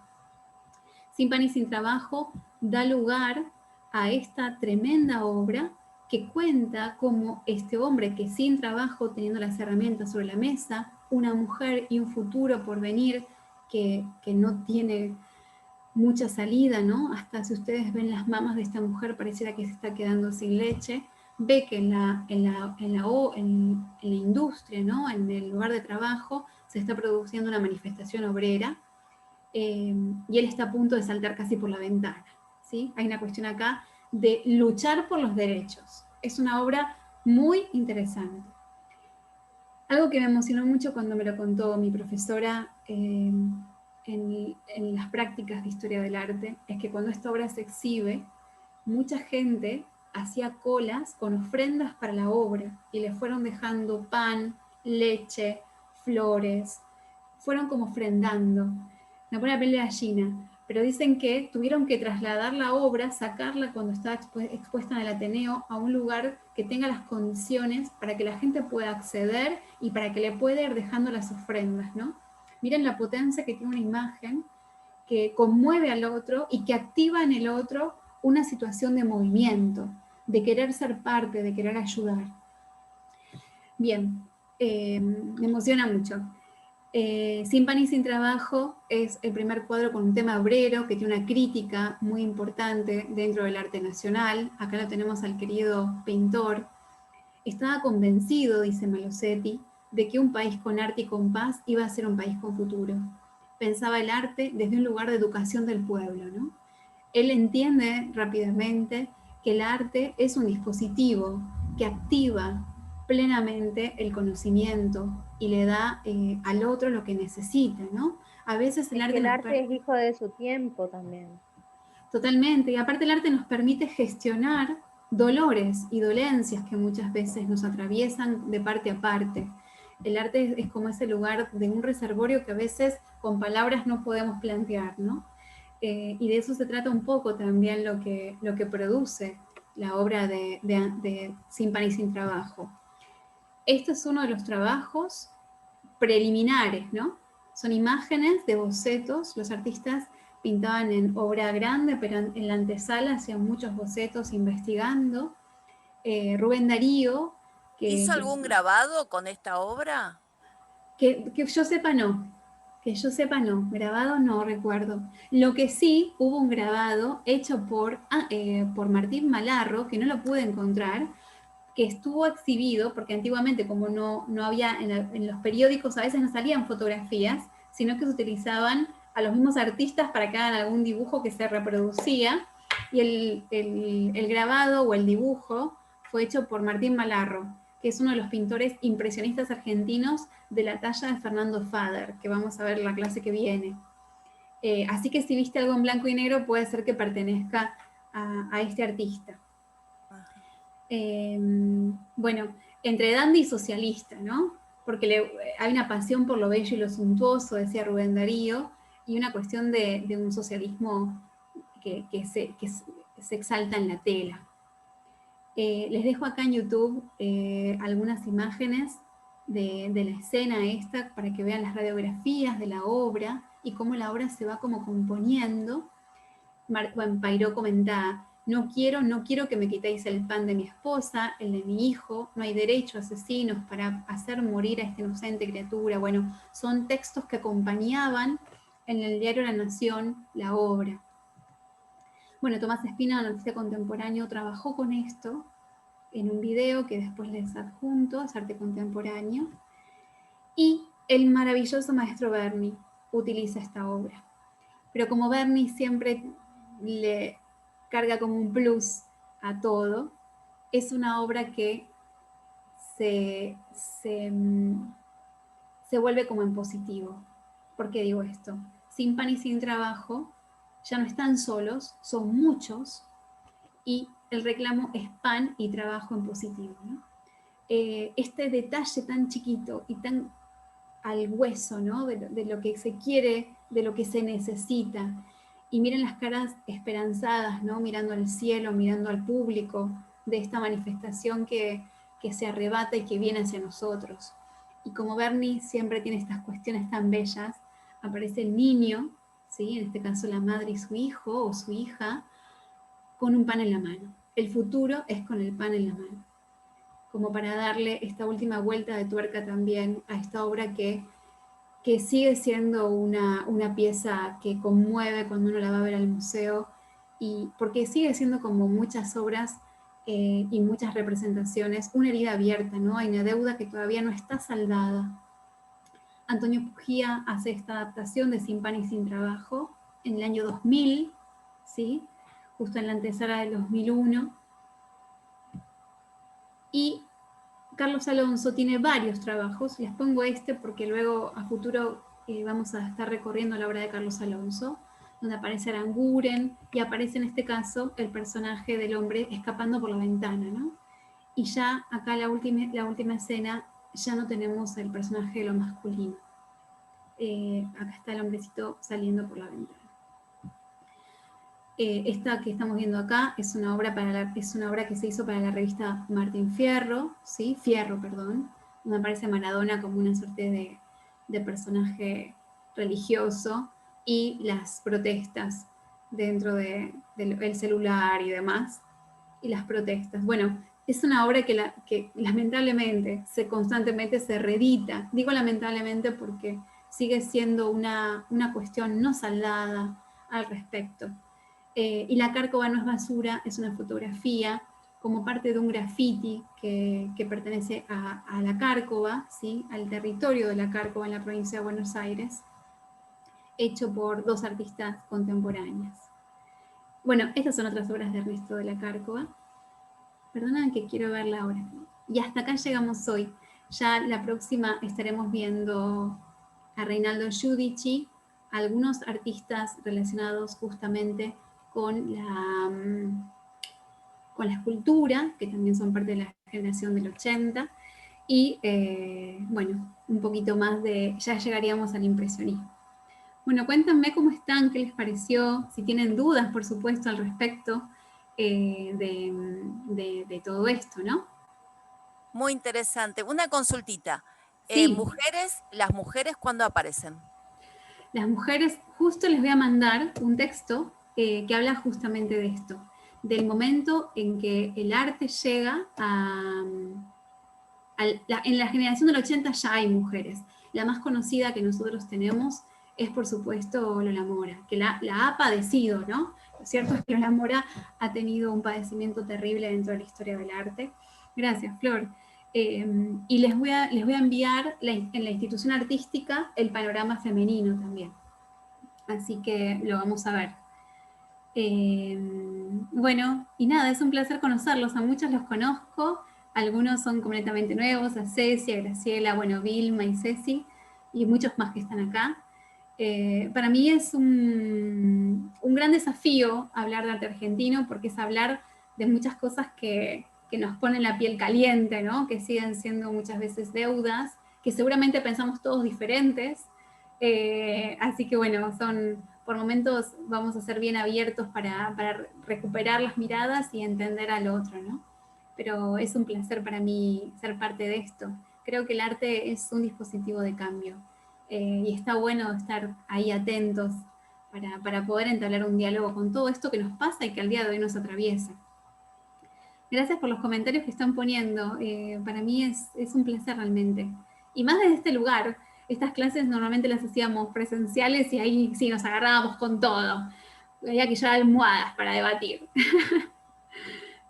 Sin pan y sin trabajo da lugar a esta tremenda obra que cuenta cómo este hombre que sin trabajo, teniendo las herramientas sobre la mesa, una mujer y un futuro por venir que no tiene mucha salida, ¿no? Hasta si ustedes ven las mamas de esta mujer pareciera que se está quedando sin leche, ve que en la industria, ¿no?, en el lugar de trabajo, se está produciendo una manifestación obrera, y él está a punto de saltar casi por la ventana, ¿sí? Hay una cuestión acá de luchar por los derechos. Es una obra muy interesante. Algo que me emocionó mucho cuando me lo contó mi profesora en las prácticas de historia del arte, es que cuando esta obra se exhibe, mucha gente hacía colas con ofrendas para la obra y le fueron dejando pan, leche, flores, fueron como ofrendando. Me pone la piel de gallina, pero dicen que tuvieron que trasladar la obra, sacarla cuando estaba expuesta en el Ateneo a un lugar que tenga las condiciones para que la gente pueda acceder y para que le pueda ir dejando las ofrendas, ¿no? Miren la potencia que tiene una imagen que conmueve al otro y que activa en el otro una situación de movimiento, de querer ser parte, de querer ayudar. Bien, me emociona mucho. Sin pan y sin trabajo es el primer cuadro con un tema obrero que tiene una crítica muy importante dentro del arte nacional. Acá lo tenemos al querido pintor. Estaba convencido, dice Malosetti, de que un país con arte y con paz iba a ser un país con futuro. Pensaba el arte desde un lugar de educación del pueblo, ¿no? Él entiende rápidamente que el arte es un dispositivo que activa plenamente el conocimiento y le da al otro lo que necesita, ¿no? A veces el arte...
El arte es hijo de su tiempo también.
Totalmente, y aparte el arte nos permite gestionar dolores y dolencias que muchas veces nos atraviesan de parte a parte. El arte es como ese lugar de un reservorio que a veces con palabras no podemos plantear, ¿no? Y de eso se trata un poco también lo que produce la obra de Sin pan y sin trabajo. Este es uno de los trabajos preliminares, ¿no? Son imágenes de bocetos. Los artistas pintaban en obra grande, pero en la antesala hacían muchos bocetos investigando. Rubén Darío...
¿Hizo algún grabado con esta obra?
Que yo sepa no. Que yo sepa no. Grabado no recuerdo. Lo que sí, hubo un grabado hecho por Martín Malarro, que no lo pude encontrar, que estuvo exhibido, porque antiguamente como no había, en los periódicos a veces no salían fotografías, sino que se utilizaban a los mismos artistas para que hagan algún dibujo que se reproducía, y el grabado o el dibujo fue hecho por Martín Malarro, que es uno de los pintores impresionistas argentinos de la talla de Fernando Fader, que vamos a ver en la clase que viene. Así que si viste algo en blanco y negro, puede ser que pertenezca a este artista. Bueno, entre dandy y socialista, ¿no? Porque hay una pasión por lo bello y lo suntuoso, decía Rubén Darío, y una cuestión de un socialismo que se exalta en la tela. Les dejo acá en YouTube algunas imágenes de la escena esta para que vean las radiografías de la obra y cómo la obra se va como componiendo. Pairó comentaba: no quiero que me quitéis el pan de mi esposa, el de mi hijo, no hay derecho a asesinos para hacer morir a esta inocente criatura. Bueno, son textos que acompañaban en el diario La Nación la obra. Bueno, Tomás Espina, un artista contemporáneo, trabajó con esto en un video que después les adjunto, es arte contemporáneo, y el maravilloso maestro Berni utiliza esta obra. Pero como Berni siempre le carga como un plus a todo, es una obra que se vuelve como en positivo. ¿Por qué digo esto? Sin pan y sin trabajo, ya no están solos, son muchos, y el reclamo es pan y trabajo en positivo, ¿no? Este detalle tan chiquito y tan al hueso, ¿no? de lo que se quiere, de lo que se necesita. Y miren las caras esperanzadas, ¿no? Mirando al cielo, mirando al público, de esta manifestación que se arrebata y que viene hacia nosotros. Y como Berni siempre tiene estas cuestiones tan bellas, aparece el niño, ¿sí? En este caso la madre y su hijo o su hija, con un pan en la mano. El futuro es con el pan en la mano. Como para darle esta última vuelta de tuerca también a esta obra que sigue siendo una pieza que conmueve cuando uno la va a ver al museo, y porque sigue siendo, como muchas obras y muchas representaciones, una herida abierta, ¿no? Hay una deuda que todavía no está saldada. Antonio Pugía hace esta adaptación de Sin pan y sin trabajo en el año 2000, ¿sí? Justo en la antesala del 2001. Y Carlos Alonso tiene varios trabajos, les pongo este porque luego a futuro vamos a estar recorriendo la obra de Carlos Alonso, donde aparece Aranguren y aparece en este caso el personaje del hombre escapando por la ventana, ¿no? Y ya acá la última escena ya no tenemos el personaje de lo masculino. Acá está el hombrecito saliendo por la ventana. Esta que estamos viendo acá es una obra que se hizo para la revista Martín Fierro, ¿sí? Fierro, perdón, donde aparece Maradona como una suerte de personaje religioso, y las protestas dentro del celular y demás, y las protestas. Bueno, es una obra que lamentablemente constantemente se reedita. Digo lamentablemente porque sigue siendo una cuestión no saldada al respecto. Y La Cárcova no es basura, es una fotografía como parte de un graffiti que pertenece a La Cárcova, ¿sí? Al territorio de La Cárcova en la provincia de Buenos Aires, hecho por dos artistas contemporáneas. Bueno, estas son otras obras de Ernesto de La Cárcova. Perdonen que quiero verla ahora. Y hasta acá llegamos hoy. Ya la próxima estaremos viendo a Reinaldo Giudici, algunos artistas relacionados justamente con la escultura, que también son parte de la generación del 80, y bueno, un poquito más ya llegaríamos al impresionismo. Bueno, cuéntenme cómo están, qué les pareció, si tienen dudas, por supuesto, al respecto de todo esto, ¿no?
Muy interesante. Una consultita.
Sí.
¿Las mujeres cuándo aparecen?
Las mujeres, justo les voy a mandar un texto que habla justamente de esto, del momento en que el arte llega en la generación del 80 ya hay mujeres. La más conocida que nosotros tenemos es, por supuesto, Lola Mora, que la ha padecido, ¿no? Lo cierto es que Lola Mora ha tenido un padecimiento terrible dentro de la historia del arte. Gracias, Flor. Y les voy a enviar en la institución artística el panorama femenino también. Así que lo vamos a ver. Bueno, y nada, es un placer conocerlos. A muchos los conozco, algunos son completamente nuevos, a Ceci, a Graciela, bueno, Vilma y Ceci, y muchos más que están acá. Para mí es un gran desafío hablar de arte argentino, porque es hablar de muchas cosas que nos ponen la piel caliente, ¿no? Que siguen siendo muchas veces deudas, que seguramente pensamos todos diferentes. Así que bueno, por momentos vamos a ser bien abiertos para recuperar las miradas y entender al otro, ¿no? Pero es un placer para mí ser parte de esto. Creo que el arte es un dispositivo de cambio. Y está bueno estar ahí atentos para poder entablar un diálogo con todo esto que nos pasa y que al día de hoy nos atraviesa. Gracias por los comentarios que están poniendo. Para mí es un placer realmente. Y más desde este lugar. Estas clases normalmente las hacíamos presenciales y ahí sí nos agarrábamos con todo. había que llevar almohadas para debatir.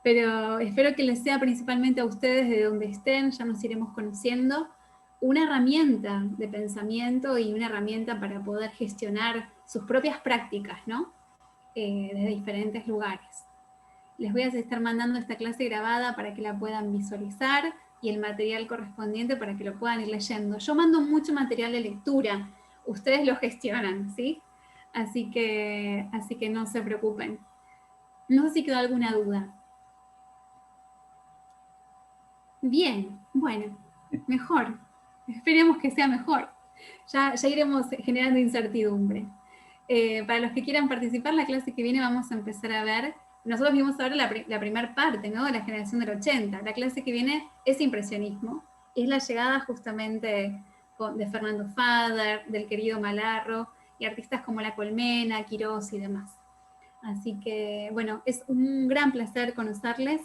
Pero espero que les sea principalmente a ustedes, de donde estén, ya nos iremos conociendo, una herramienta de pensamiento y una herramienta para poder gestionar sus propias prácticas, ¿no? Desde diferentes lugares. Les voy a estar mandando esta clase grabada para que la puedan visualizar y el material correspondiente para que lo puedan ir leyendo. Yo mando mucho material de lectura, ustedes lo gestionan, ¿sí? Así que no se preocupen. No sé si quedó alguna duda. Bien, bueno, mejor. Esperemos que sea mejor. Ya iremos generando incertidumbre. Para los que quieran participar, la clase que viene vamos a empezar a ver. Nosotros vimos ahora la primera parte, ¿no? De la generación del 80. La clase que viene es impresionismo. Es la llegada justamente de Fernando Fader, del querido Malarro, y artistas como La Colmena, Quirós y demás. Así que, bueno, es un gran placer conocerles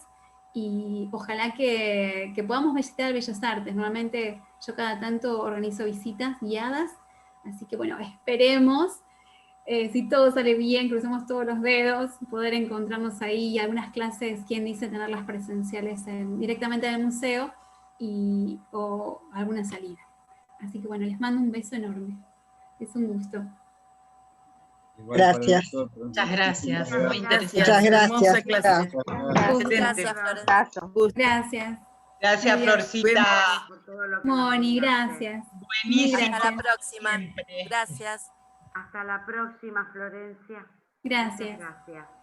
y ojalá que podamos visitar Bellas Artes. Normalmente yo cada tanto organizo visitas guiadas, así que bueno, esperemos, si todo sale bien, crucemos todos los dedos, poder encontrarnos ahí, y algunas clases, quien dice tenerlas presenciales directamente en el museo, o alguna salida. Así que bueno, les mando un beso enorme. Es un gusto.
Gracias.
Muchas gracias, muy interesante.
Muchas gracias.
Hermosa clase.
Gracias, Florencia.
Gracias.
Gracias, Florcita.
Moni, gracias.
Buenísimo.
Hasta la próxima.
Siempre.
Gracias.
Hasta la próxima, Florencia.
Gracias.
Muchas gracias.